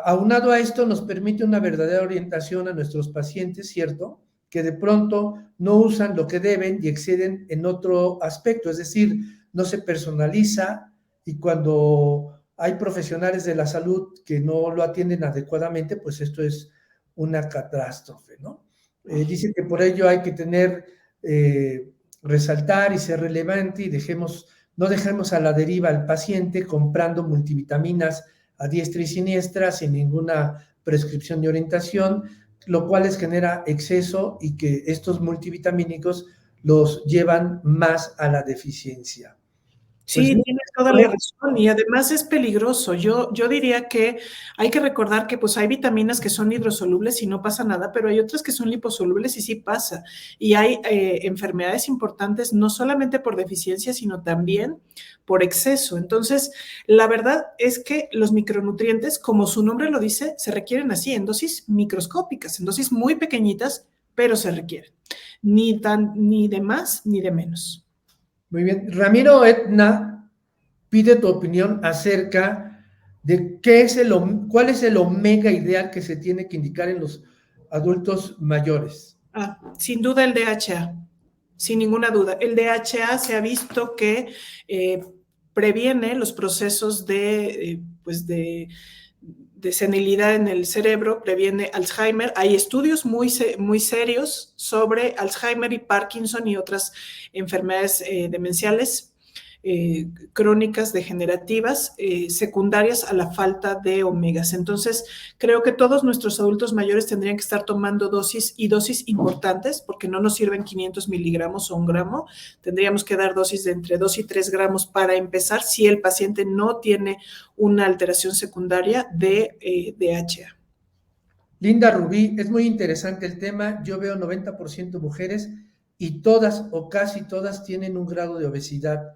Aunado a esto, nos permite una verdadera orientación a nuestros pacientes, ¿cierto? Que de pronto no usan lo que deben y exceden en otro aspecto, es decir, no se personaliza, y cuando hay profesionales de la salud que no lo atienden adecuadamente, pues esto es una catástrofe, ¿no? Dice que por ello hay que resaltar y ser relevante, y no dejemos a la deriva al paciente comprando multivitaminas a diestra y siniestra sin ninguna prescripción de orientación, lo cual les genera exceso y que estos multivitamínicos los llevan más a la deficiencia. Pues Sí, tienes toda la razón, y además es peligroso. Yo diría que hay que recordar que pues hay vitaminas que son hidrosolubles y no pasa nada, pero hay otras que son liposolubles y sí pasa. Y hay enfermedades importantes no solamente por deficiencia, sino también por exceso. Entonces, la verdad es que los micronutrientes, como su nombre lo dice, se requieren así, en dosis microscópicas, en dosis muy pequeñitas, pero se requieren. Ni de más ni de menos. Muy bien. Ramiro Etna pide tu opinión acerca de cuál es el omega ideal que se tiene que indicar en los adultos mayores. Sin duda el DHA, sin ninguna duda. El DHA se ha visto que previene los procesos de senilidad en el cerebro, previene Alzheimer. Hay estudios muy serios sobre Alzheimer y Parkinson y otras enfermedades demenciales crónicas degenerativas secundarias a la falta de omegas. Entonces, creo que todos nuestros adultos mayores tendrían que estar tomando dosis importantes, porque no nos sirven 500 miligramos o 1 gramo. Tendríamos que dar dosis de entre 2 y 3 gramos para empezar, si el paciente no tiene una alteración secundaria de DHA. Linda Rubí, es muy interesante el tema. Yo veo 90% mujeres y todas o casi todas tienen un grado de obesidad.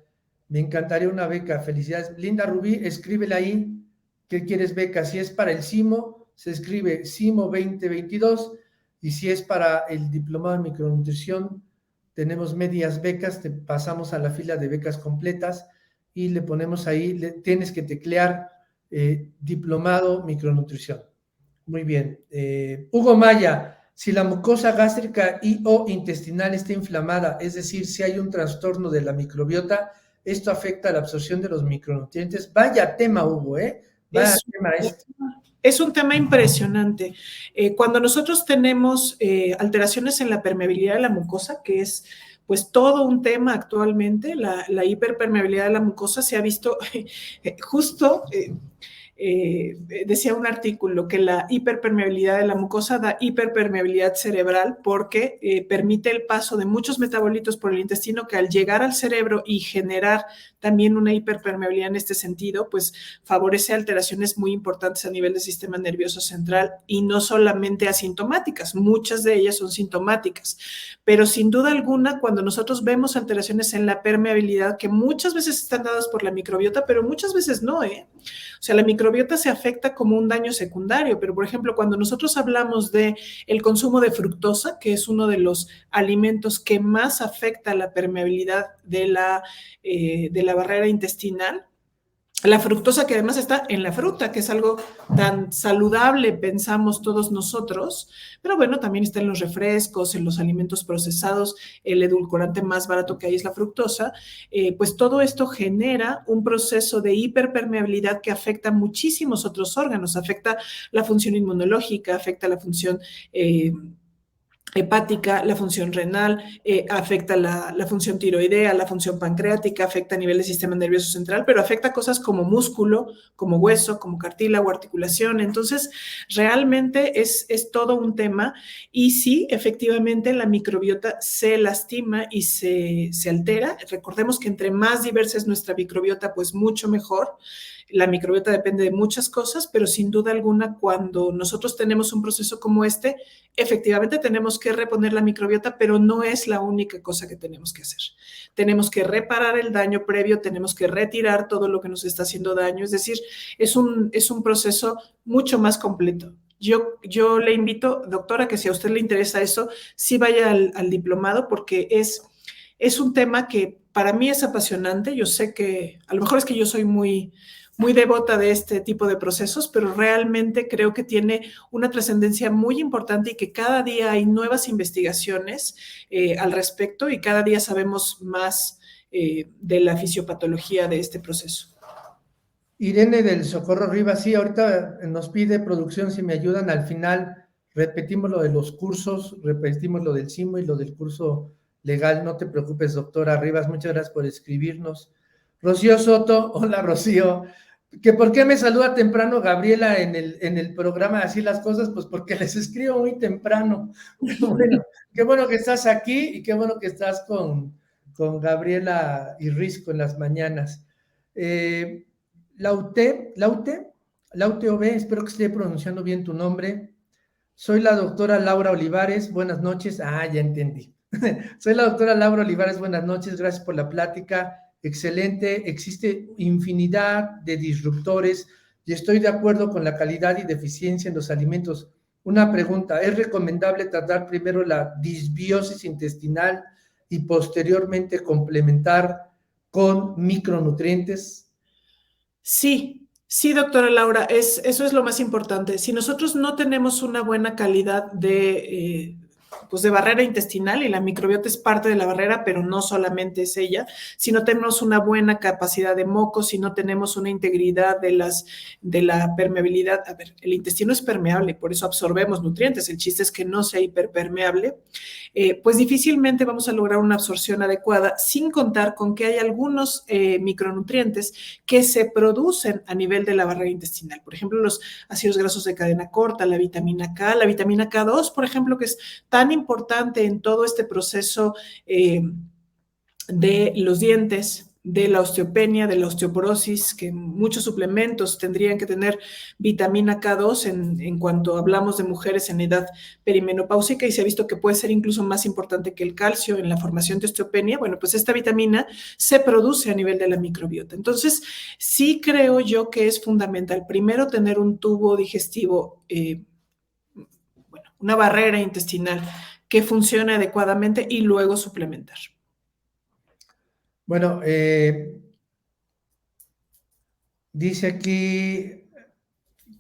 Me encantaría una beca. Felicidades. Linda Rubí, escríbele ahí qué quieres beca. Si es para el CIMO, se escribe CIMO 2022, y si es para el diplomado en micronutrición, tenemos medias becas, te pasamos a la fila de becas completas y le ponemos ahí, tienes que teclear diplomado micronutrición. Muy bien. Hugo Maya, si la mucosa gástrica y o intestinal está inflamada, es decir, si hay un trastorno de la microbiota, esto afecta la absorción de los micronutrientes. Vaya tema, Hugo, ¿eh? Vaya tema este. Es un tema impresionante. Cuando nosotros tenemos alteraciones en la permeabilidad de la mucosa, que es pues todo un tema actualmente, la hiperpermeabilidad de la mucosa se ha visto justo decía un artículo que la hiperpermeabilidad de la mucosa da hiperpermeabilidad cerebral porque permite el paso de muchos metabolitos por el intestino que al llegar al cerebro y generar también una hiperpermeabilidad en este sentido, pues favorece alteraciones muy importantes a nivel del sistema nervioso central y no solamente asintomáticas, muchas de ellas son sintomáticas, pero sin duda alguna cuando nosotros vemos alteraciones en la permeabilidad que muchas veces están dadas por la microbiota, pero muchas veces no, O sea, la microbiota se afecta como un daño secundario, pero por ejemplo, cuando nosotros hablamos de el consumo de fructosa, que es uno de los alimentos que más afecta la permeabilidad de la barrera intestinal, la fructosa que además está en la fruta, que es algo tan saludable, pensamos todos nosotros, pero bueno, también está en los refrescos, en los alimentos procesados, el edulcorante más barato que hay es la fructosa, pues todo esto genera un proceso de hiperpermeabilidad que afecta a muchísimos otros órganos, afecta la función inmunológica, afecta la función hepática, la función renal, afecta la función tiroidea, la función pancreática, afecta a nivel del sistema nervioso central, pero afecta cosas como músculo, como hueso, como cartílago, articulación. Entonces, realmente es todo un tema y sí, efectivamente, la microbiota se lastima y se altera. Recordemos que entre más diversa es nuestra microbiota, pues mucho mejor. La microbiota depende de muchas cosas, pero sin duda alguna, cuando nosotros tenemos un proceso como este, efectivamente tenemos que reponer la microbiota, pero no es la única cosa que tenemos que hacer. Tenemos que reparar el daño previo, tenemos que retirar todo lo que nos está haciendo daño, es decir, es un proceso mucho más completo. Yo le invito, doctora, que si a usted le interesa eso, sí vaya al diplomado porque es un tema que para mí es apasionante. Yo sé que a lo mejor es que yo soy muy devota de este tipo de procesos, pero realmente creo que tiene una trascendencia muy importante y que cada día hay nuevas investigaciones al respecto y cada día sabemos más de la fisiopatología de este proceso. Irene del Socorro Rivas, sí, ahorita nos pide producción si me ayudan al final. Repetimos lo de los cursos, repetimos lo del CIMO y lo del curso legal. No te preocupes, doctora Rivas, muchas gracias por escribirnos. Rocío Soto, hola Rocío, que por qué me saluda temprano Gabriela en el programa Así las Cosas, pues porque les escribo muy temprano. Bueno, qué bueno que estás aquí y qué bueno que estás con Gabriela y Risco en las mañanas. Laute OB, espero que esté pronunciando bien tu nombre. Soy la doctora Laura Olivares, buenas noches. Ah, ya entendí. Soy la doctora Laura Olivares, buenas noches, gracias por la plática, excelente. Existe infinidad de disruptores y estoy de acuerdo con la calidad y deficiencia en los alimentos. Una pregunta, ¿es recomendable tratar primero la disbiosis intestinal y posteriormente complementar con micronutrientes? Sí, doctora Laura, eso es lo más importante. Si nosotros no tenemos una buena calidad pues de barrera intestinal, y la microbiota es parte de la barrera, pero no solamente es ella, si no tenemos una buena capacidad de moco, si no tenemos una integridad de la permeabilidad, a ver, el intestino es permeable, por eso absorbemos nutrientes, el chiste es que no sea hiperpermeable, pues difícilmente vamos a lograr una absorción adecuada, sin contar con que hay algunos micronutrientes que se producen a nivel de la barrera intestinal. Por ejemplo, los ácidos grasos de cadena corta, la vitamina K, la vitamina K2, por ejemplo, que es tan importante en todo este proceso de los dientes, de la osteopenia, de la osteoporosis, que muchos suplementos tendrían que tener vitamina K2 en cuanto hablamos de mujeres en edad perimenopáusica, y se ha visto que puede ser incluso más importante que el calcio en la formación de osteopenia. Bueno, pues esta vitamina se produce a nivel de la microbiota. Entonces, sí creo yo que es fundamental primero tener un tubo digestivo, bueno, una barrera intestinal que funcione adecuadamente y luego suplementar. Bueno, dice aquí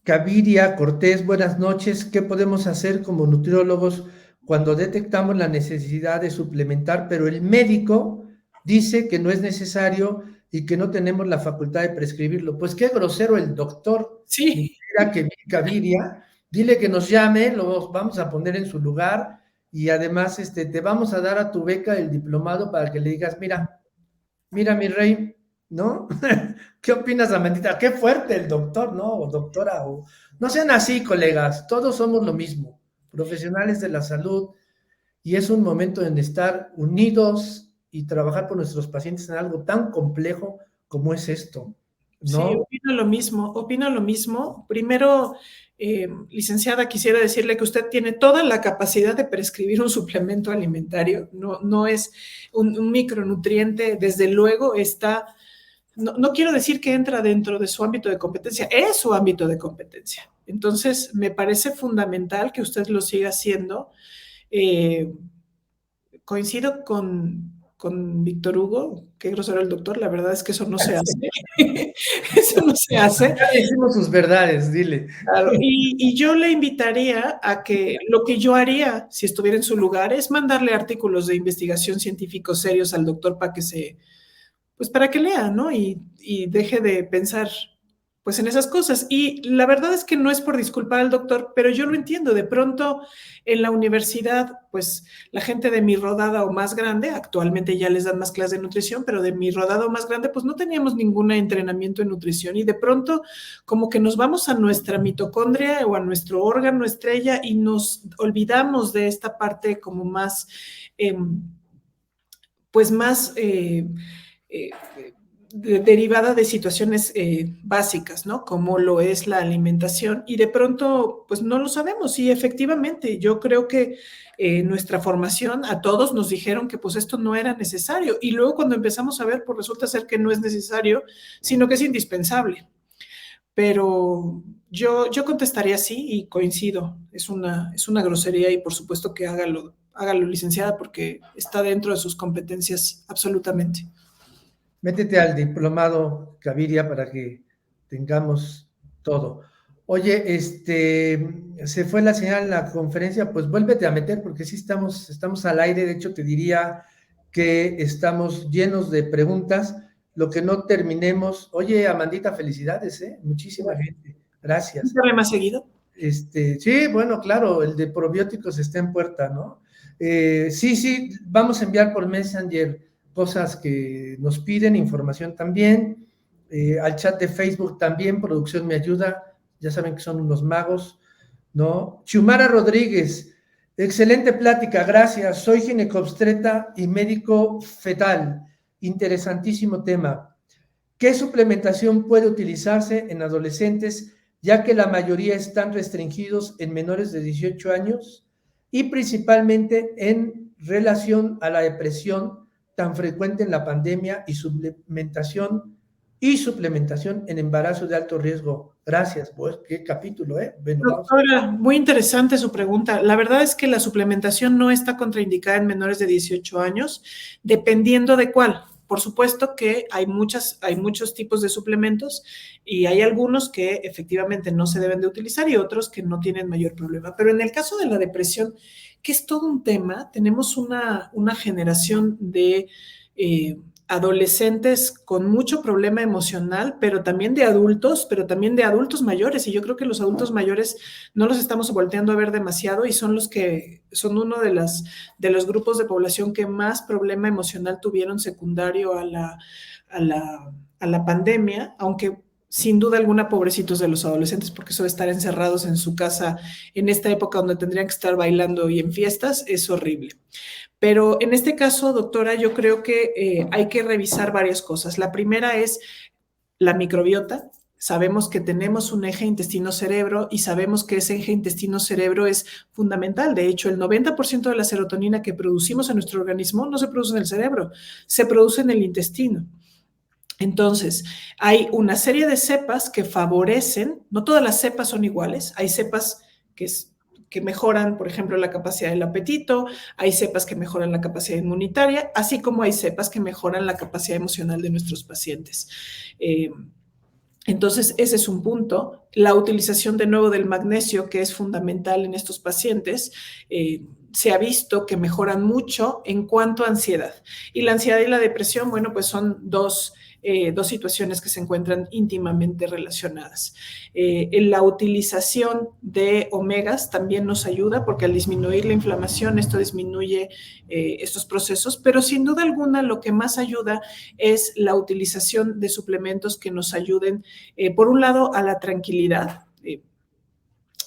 Caviria Cortés, buenas noches. ¿Qué podemos hacer como nutriólogos cuando detectamos la necesidad de suplementar, pero el médico dice que no es necesario y que no tenemos la facultad de prescribirlo? Pues qué grosero el doctor. Sí. Mira que Caviria, dile que nos llame, lo vamos a poner en su lugar y además te vamos a dar a tu beca el diplomado para que le digas, mira mi rey, ¿no? ¿Qué opinas, Amandita? Qué fuerte el doctor, ¿no? O doctora, o... No sean así, colegas, todos somos lo mismo, profesionales de la salud, y es un momento en estar unidos y trabajar por nuestros pacientes en algo tan complejo como es esto, Sí, ¿no? opino lo mismo, opino lo mismo. Primero, licenciada, quisiera decirle que usted tiene toda la capacidad de prescribir un suplemento alimentario, no es un micronutriente, desde luego está, no quiero decir que entra dentro de su ámbito de competencia, es su ámbito de competencia. Entonces, me parece fundamental que usted lo siga haciendo. Eh, Coincido con Víctor Hugo, qué grosero el doctor, la verdad es que eso no se hace. Eso no se hace. Ya le decimos sus verdades, dile. Claro. Y yo le invitaría a que lo que yo haría si estuviera en su lugar es mandarle artículos de investigación científicos serios al doctor para que pues para que lea, ¿no? Y deje de pensar pues en esas cosas. Y la verdad es que no es por disculpar al doctor, pero yo lo entiendo. De pronto en la universidad, pues la gente de mi rodada o más grande, actualmente ya les dan más clases de nutrición, pero de mi rodada o más grande, pues no teníamos ningún entrenamiento en nutrición y de pronto como que nos vamos a nuestra mitocondria o a nuestro órgano estrella y nos olvidamos de esta parte como más, pues más... eh, derivada de situaciones básicas, ¿no? Como lo es la alimentación y de pronto, pues no lo sabemos y efectivamente yo creo que nuestra formación a todos nos dijeron que pues esto no era necesario y luego cuando empezamos a ver, pues resulta ser que no es necesario, sino que es indispensable. Pero yo contestaría sí y coincido, es una grosería y por supuesto que hágalo licenciada porque está dentro de sus competencias absolutamente. Métete al diplomado Caviria para que tengamos todo. Oye, se fue la señal en la conferencia, pues vuélvete a meter porque sí estamos al aire. De hecho, te diría que estamos llenos de preguntas. Lo que no terminemos. Oye, Amandita, felicidades, ¿eh? Muchísima gente. ¿Un Gracias. problema seguido? Sí, bueno, claro, el de probióticos está en puerta, ¿no? Sí, vamos a enviar por Messenger cosas que nos piden, información también, al chat de Facebook también, producción me ayuda, ya saben que son unos magos, ¿no? Xiomara Rodríguez, excelente plática, gracias, soy ginecobstetra y médico fetal, interesantísimo tema. ¿Qué suplementación puede utilizarse en adolescentes, ya que la mayoría están restringidos en menores de 18 años y principalmente en relación a la depresión tan frecuente en la pandemia y suplementación en embarazo de alto riesgo? Gracias, pues qué capítulo, ¿eh? Bueno, vamos. Doctora, muy interesante su pregunta. La verdad es que la suplementación no está contraindicada en menores de 18 años, dependiendo de cuál. Por supuesto que hay muchos tipos de suplementos y hay algunos que efectivamente no se deben de utilizar y otros que no tienen mayor problema. Pero en el caso de la depresión, que es todo un tema, tenemos una generación de adolescentes con mucho problema emocional, pero también de adultos mayores. Y yo creo que los adultos mayores no los estamos volteando a ver demasiado y son los que son uno de los grupos de población que más problema emocional tuvieron secundario a la pandemia, aunque sin duda alguna pobrecitos de los adolescentes, porque eso de estar encerrados en su casa en esta época donde tendrían que estar bailando y en fiestas es horrible. Pero en este caso, doctora, yo creo que hay que revisar varias cosas. La primera es la microbiota. Sabemos que tenemos un eje intestino-cerebro y sabemos que ese eje intestino-cerebro es fundamental. De hecho, el 90% de la serotonina que producimos en nuestro organismo no se produce en el cerebro, se produce en el intestino. Entonces, hay una serie de cepas que favorecen, no todas las cepas son iguales, hay cepas que mejoran, por ejemplo, la capacidad del apetito, hay cepas que mejoran la capacidad inmunitaria, así como hay cepas que mejoran la capacidad emocional de nuestros pacientes. Entonces, ese es un punto. La utilización de nuevo del magnesio, que es fundamental en estos pacientes, se ha visto que mejoran mucho en cuanto a ansiedad. Y la ansiedad y la depresión, bueno, pues son dos dos situaciones que se encuentran íntimamente relacionadas. La utilización de omegas también nos ayuda porque al disminuir la inflamación esto disminuye estos procesos, pero sin duda alguna lo que más ayuda es la utilización de suplementos que nos ayuden, por un lado, a la tranquilidad.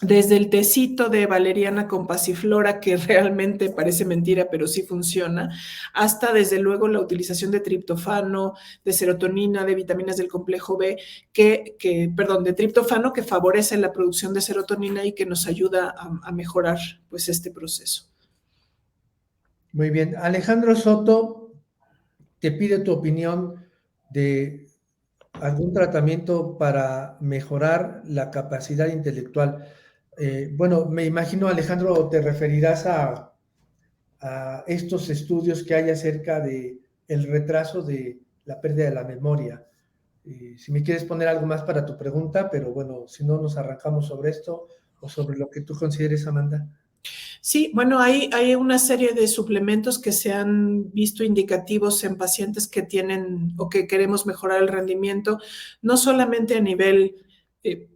Desde el tecito de valeriana con pasiflora, que realmente parece mentira, pero sí funciona, hasta desde luego la utilización de triptofano, de serotonina, de vitaminas del complejo B, de triptofano, que favorece la producción de serotonina y que nos ayuda a mejorar pues este proceso. Muy bien. Alejandro Soto te pide tu opinión de algún tratamiento para mejorar la capacidad intelectual. Bueno, me imagino, Alejandro, te referirás a estos estudios que hay acerca de el retraso de la pérdida de la memoria. Si me quieres poner algo más para tu pregunta, pero bueno, si no, nos arrancamos sobre esto o sobre lo que tú consideres, Amanda. Sí, bueno, hay una serie de suplementos que se han visto indicativos en pacientes que tienen o que queremos mejorar el rendimiento, no solamente a nivel, eh,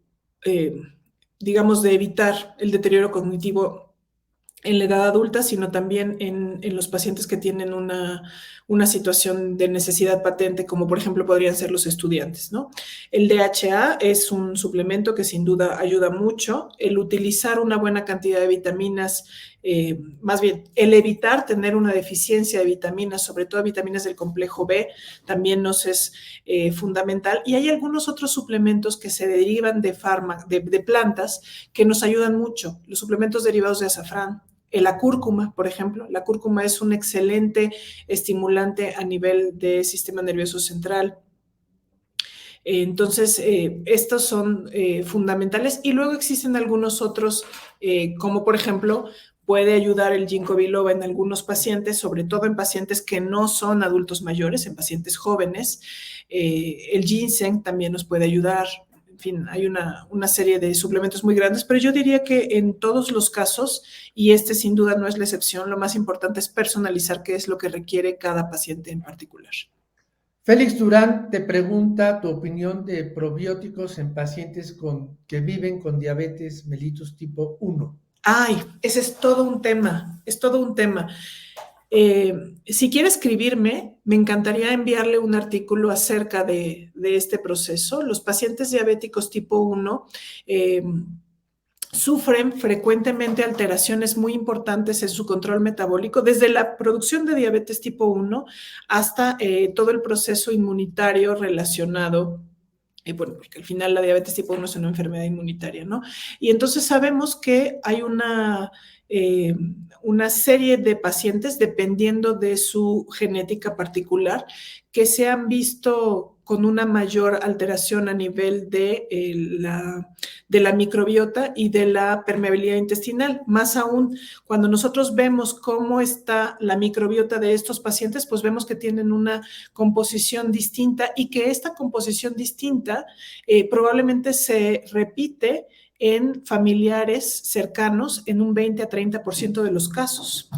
eh, digamos, de evitar el deterioro cognitivo en la edad adulta, sino también en los pacientes que tienen una situación de necesidad patente, como por ejemplo podrían ser los estudiantes, ¿no? El DHA es un suplemento que sin duda ayuda mucho. El utilizar una buena cantidad de vitaminas, más bien, el evitar tener una deficiencia de vitaminas, sobre todo vitaminas del complejo B, también nos es fundamental. Y hay algunos otros suplementos que se derivan de plantas que nos ayudan mucho. Los suplementos derivados de azafrán, la cúrcuma, por ejemplo. La cúrcuma es un excelente estimulante a nivel del sistema nervioso central. Entonces, estos son fundamentales. Y luego existen algunos otros, como por ejemplo, puede ayudar el ginkgo biloba en algunos pacientes, sobre todo en pacientes que no son adultos mayores, en pacientes jóvenes. El ginseng también nos puede ayudar. En fin, hay una serie de suplementos muy grandes, pero yo diría que en todos los casos, y este sin duda no es la excepción, lo más importante es personalizar qué es lo que requiere cada paciente en particular. Félix Durán te pregunta tu opinión de probióticos en pacientes que viven con diabetes mellitus tipo 1. Ay, ese es todo un tema, es todo un tema. Si quiere escribirme, me encantaría enviarle un artículo acerca de este proceso. Los pacientes diabéticos tipo 1 sufren frecuentemente alteraciones muy importantes en su control metabólico, desde la producción de diabetes tipo 1 hasta todo el proceso inmunitario relacionado. Bueno, porque al final la diabetes tipo 1 es una enfermedad inmunitaria, ¿no? Y entonces sabemos que hay una serie de pacientes, dependiendo de su genética particular, que se han visto con una mayor alteración a nivel de la microbiota y de la permeabilidad intestinal. Más aún, cuando nosotros vemos cómo está la microbiota de estos pacientes, pues vemos que tienen una composición distinta y que esta composición distinta probablemente se repite en familiares cercanos en un 20 a 30% de los casos.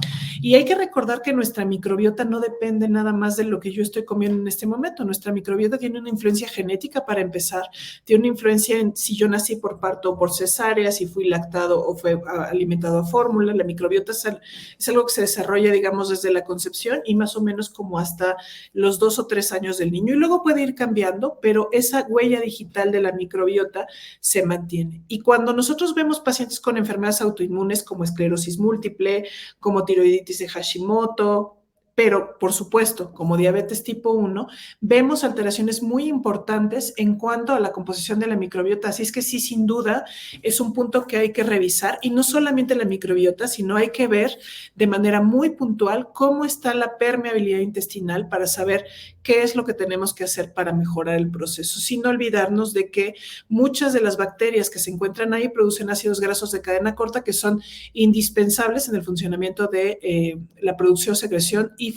Y hay que recordar que nuestra microbiota no depende nada más de lo que yo estoy comiendo en este momento. Nuestra microbiota tiene una influencia genética para empezar, tiene una influencia en si yo nací por parto o por cesárea, si fui lactado o fue alimentado a fórmula. La microbiota es algo que se desarrolla, digamos, desde la concepción y más o menos como hasta los 2 o 3 años del niño. Y luego puede ir cambiando, pero esa huella digital de la microbiota se mantiene. Y cuando nosotros vemos pacientes con enfermedades autoinmunes como esclerosis múltiple, como tiroiditis de Hashimoto, pero por supuesto, como diabetes tipo 1, vemos alteraciones muy importantes en cuanto a la composición de la microbiota. Así es que sí, sin duda, es un punto que hay que revisar y no solamente la microbiota, sino hay que ver de manera muy puntual cómo está la permeabilidad intestinal para saber qué es lo que tenemos que hacer para mejorar el proceso, sin olvidarnos de que muchas de las bacterias que se encuentran ahí producen ácidos grasos de cadena corta que son indispensables en el funcionamiento de la producción, secreción y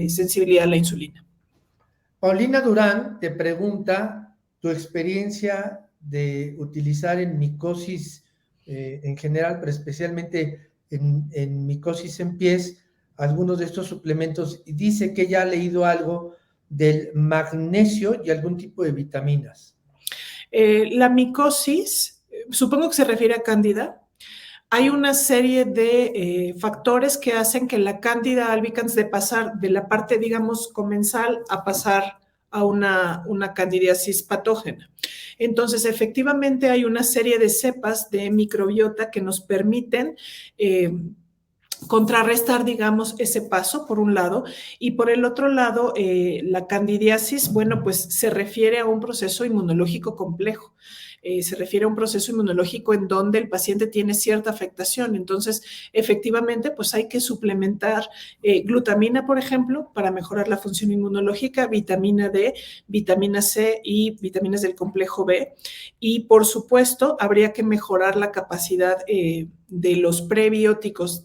sensibilidad a la insulina. Paulina Durán te pregunta tu experiencia de utilizar en micosis en general, pero especialmente en micosis en pies, algunos de estos suplementos, y dice que ya ha leído algo del magnesio y algún tipo de vitaminas. La micosis, supongo que se refiere a cándida. Hay una serie de factores que hacen que la cándida albicans de pasar de la parte, digamos, comensal a pasar a una candidiasis patógena. Entonces, efectivamente, hay una serie de cepas de microbiota que nos permiten contrarrestar, digamos, ese paso, por un lado, y por el otro lado, la candidiasis, bueno, pues se refiere a un proceso inmunológico complejo. Se refiere a un proceso inmunológico en donde el paciente tiene cierta afectación. Entonces, efectivamente, pues hay que suplementar glutamina, por ejemplo, para mejorar la función inmunológica, vitamina D, vitamina C y vitaminas del complejo B. Y, por supuesto, habría que mejorar la capacidad de los prebióticos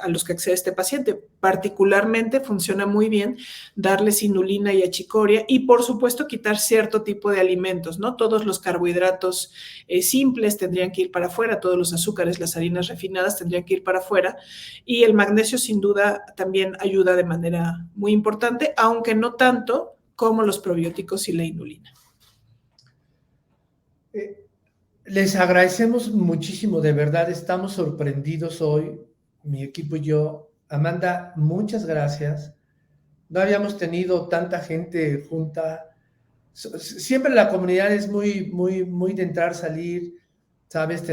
a los que accede este paciente. Particularmente funciona muy bien darles inulina y achicoria y, por supuesto, quitar cierto tipo de alimentos, ¿no? Todos los carbohidratos simples tendrían que ir para afuera, todos los azúcares, las harinas refinadas tendrían que ir para afuera, y el magnesio sin duda también ayuda de manera muy importante, aunque no tanto como los probióticos y la inulina. Les agradecemos muchísimo, de verdad, estamos sorprendidos hoy, mi equipo y yo. Amanda, muchas gracias. No habíamos tenido tanta gente junta. Siempre la comunidad es muy de entrar, salir, ¿sabes?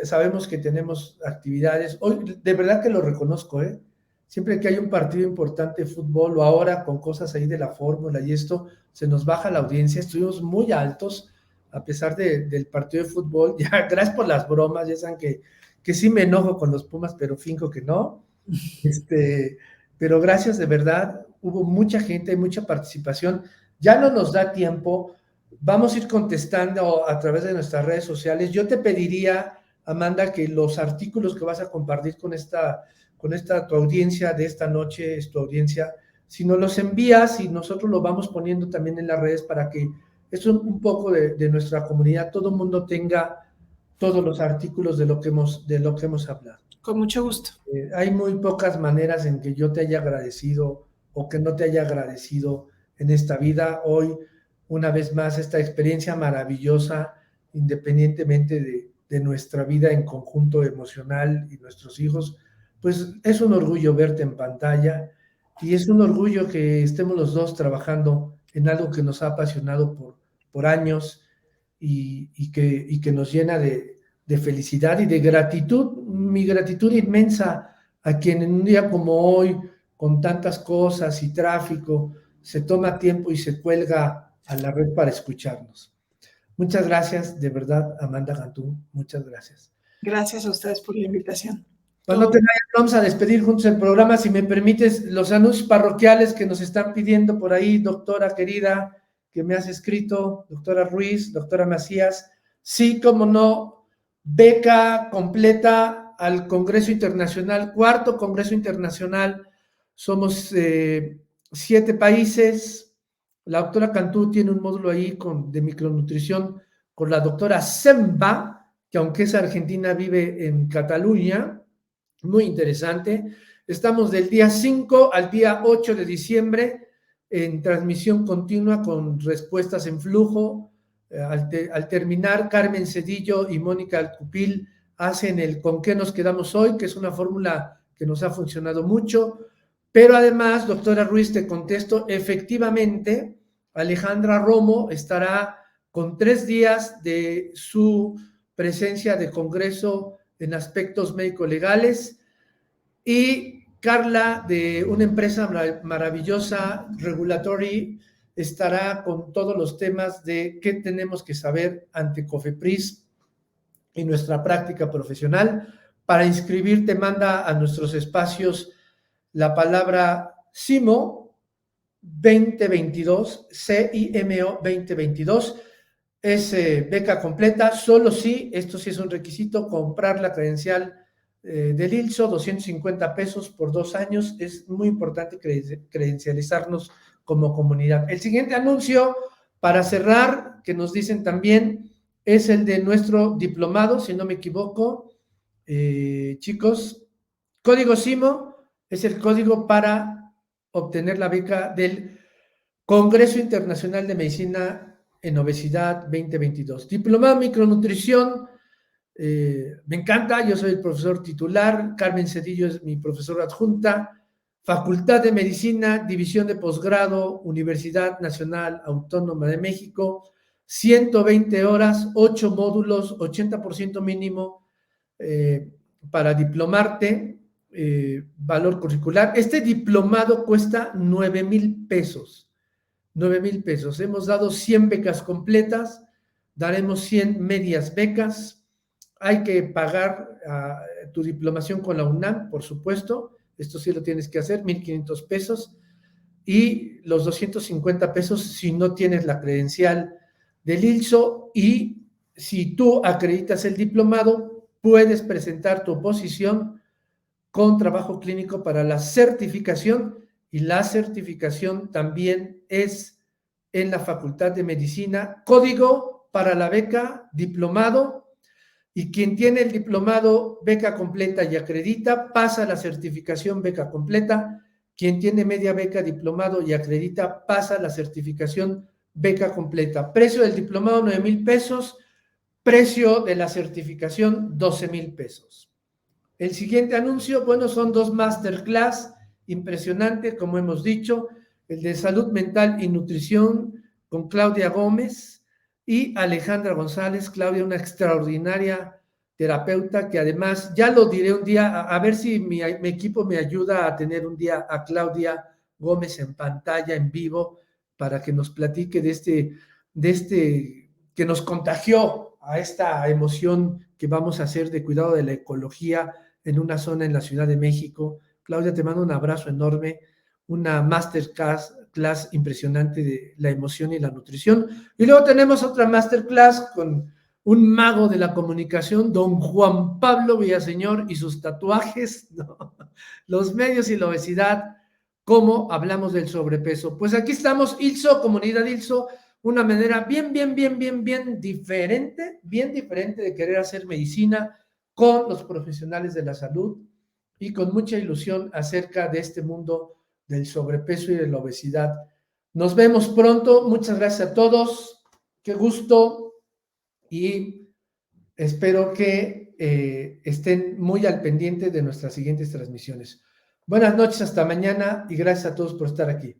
Sabemos que tenemos actividades. Hoy, de verdad que lo reconozco, ¿eh? Siempre que hay un partido importante de fútbol o ahora con cosas ahí de la fórmula y esto, se nos baja la audiencia. Estuvimos muy altos a pesar del partido de fútbol. Ya, gracias por las bromas, ya saben que sí me enojo con los Pumas, pero finjo que no. Pero gracias, de verdad, hubo mucha gente, hay mucha participación. Ya no nos da tiempo, vamos a ir contestando a través de nuestras redes sociales. Yo te pediría, Amanda, que los artículos que vas a compartir con tu audiencia de esta noche, es tu audiencia, si nos los envías y nosotros lo vamos poniendo también en las redes para que eso un poco de nuestra comunidad, todo el mundo tenga todos los artículos de lo que hemos hablado. Con mucho gusto. Hay muy pocas maneras en que yo te haya agradecido o que no te haya agradecido en esta vida. Hoy, una vez más, esta experiencia maravillosa, independientemente de nuestra vida en conjunto emocional y nuestros hijos, pues es un orgullo verte en pantalla y es un orgullo que estemos los dos trabajando en algo que nos ha apasionado por años y que nos llena de felicidad y de gratitud. Mi gratitud inmensa a quien en un día como hoy, con tantas cosas y tráfico, se toma tiempo y se cuelga a la red para escucharnos. Muchas gracias, de verdad, Amanda Cantú, muchas gracias. Gracias a ustedes por la invitación. Cuando te vayas, vamos a despedir juntos el programa. Si me permites, los anuncios parroquiales que nos están pidiendo por ahí, doctora querida, que me has escrito, doctora Ruiz, doctora Macías. Sí, cómo no, beca completa al Congreso Internacional, 4º Congreso Internacional. Somos 7 países. La doctora Cantú tiene un módulo ahí de micronutrición con la doctora Semba, que aunque es argentina, vive en Cataluña. Muy interesante. Estamos del día 5 al día 8 de diciembre en transmisión continua con respuestas en flujo. Al terminar, Carmen Cedillo y Mónica Alcupil hacen el ¿con qué nos quedamos hoy?, que es una fórmula que nos ha funcionado mucho. Pero además, doctora Ruiz, te contesto, efectivamente, Alejandra Romo estará con 3 días de su presencia de congreso en aspectos médico-legales, y Carla, de una empresa maravillosa, Regulatory, estará con todos los temas de qué tenemos que saber ante COFEPRIS y nuestra práctica profesional. Para inscribirte, manda a nuestros espacios la palabra CIMO 2022, CIMO 2022, es beca completa, solo si, esto sí es un requisito, comprar la credencial del ILSO, 250 pesos por 2 años, es muy importante credencializarnos como comunidad. El siguiente anuncio, para cerrar, que nos dicen también, es el de nuestro diplomado, si no me equivoco, chicos, código CIMO, es el código para obtener la beca del Congreso Internacional de Medicina en Obesidad 2022. Diplomado en Micronutrición, me encanta, yo soy el profesor titular, Carmen Cedillo es mi profesora adjunta, Facultad de Medicina, División de Posgrado, Universidad Nacional Autónoma de México, 120 horas, 8 módulos, 80% mínimo para diplomarte, valor curricular. Este diplomado cuesta 9,000 pesos. 9,000 pesos. Hemos dado 100 becas completas, daremos 100 medias becas. Hay que pagar tu diplomación con la UNAM, por supuesto. Esto sí lo tienes que hacer, 1,500 pesos. Y los 250 pesos si no tienes la credencial del ILSO. Y si tú acreditas el diplomado, puedes presentar tu oposición con trabajo clínico para la certificación. Y la certificación también es en la Facultad de Medicina. Código para la beca, diplomado. Y quien tiene el diplomado beca completa y acredita, pasa la certificación beca completa. Quien tiene media beca, diplomado y acredita, pasa la certificación beca completa. Precio del diplomado, 9,000 pesos. Precio de la certificación, 12,000 pesos. El siguiente anuncio, bueno, son 2 masterclass impresionantes, como hemos dicho, el de salud mental y nutrición con Claudia Gómez y Alejandra González. Claudia, una extraordinaria terapeuta que además, ya lo diré un día, a ver si mi equipo me ayuda a tener un día a Claudia Gómez en pantalla, en vivo, para que nos platique de este que nos contagió a esta emoción que vamos a hacer de cuidado de la ecología en una zona en la Ciudad de México. Claudia, te mando un abrazo enorme, una masterclass impresionante de la emoción y la nutrición. Y luego tenemos otra masterclass con un mago de la comunicación, don Juan Pablo Villaseñor y sus tatuajes, ¿no? Los medios y la obesidad, cómo hablamos del sobrepeso. Pues aquí estamos, ILSO, comunidad ILSO, una manera bien diferente de querer hacer medicina con los profesionales de la salud y con mucha ilusión acerca de este mundo del sobrepeso y de la obesidad. Nos vemos pronto, muchas gracias a todos, qué gusto y espero que estén muy al pendiente de nuestras siguientes transmisiones. Buenas noches, hasta mañana y gracias a todos por estar aquí.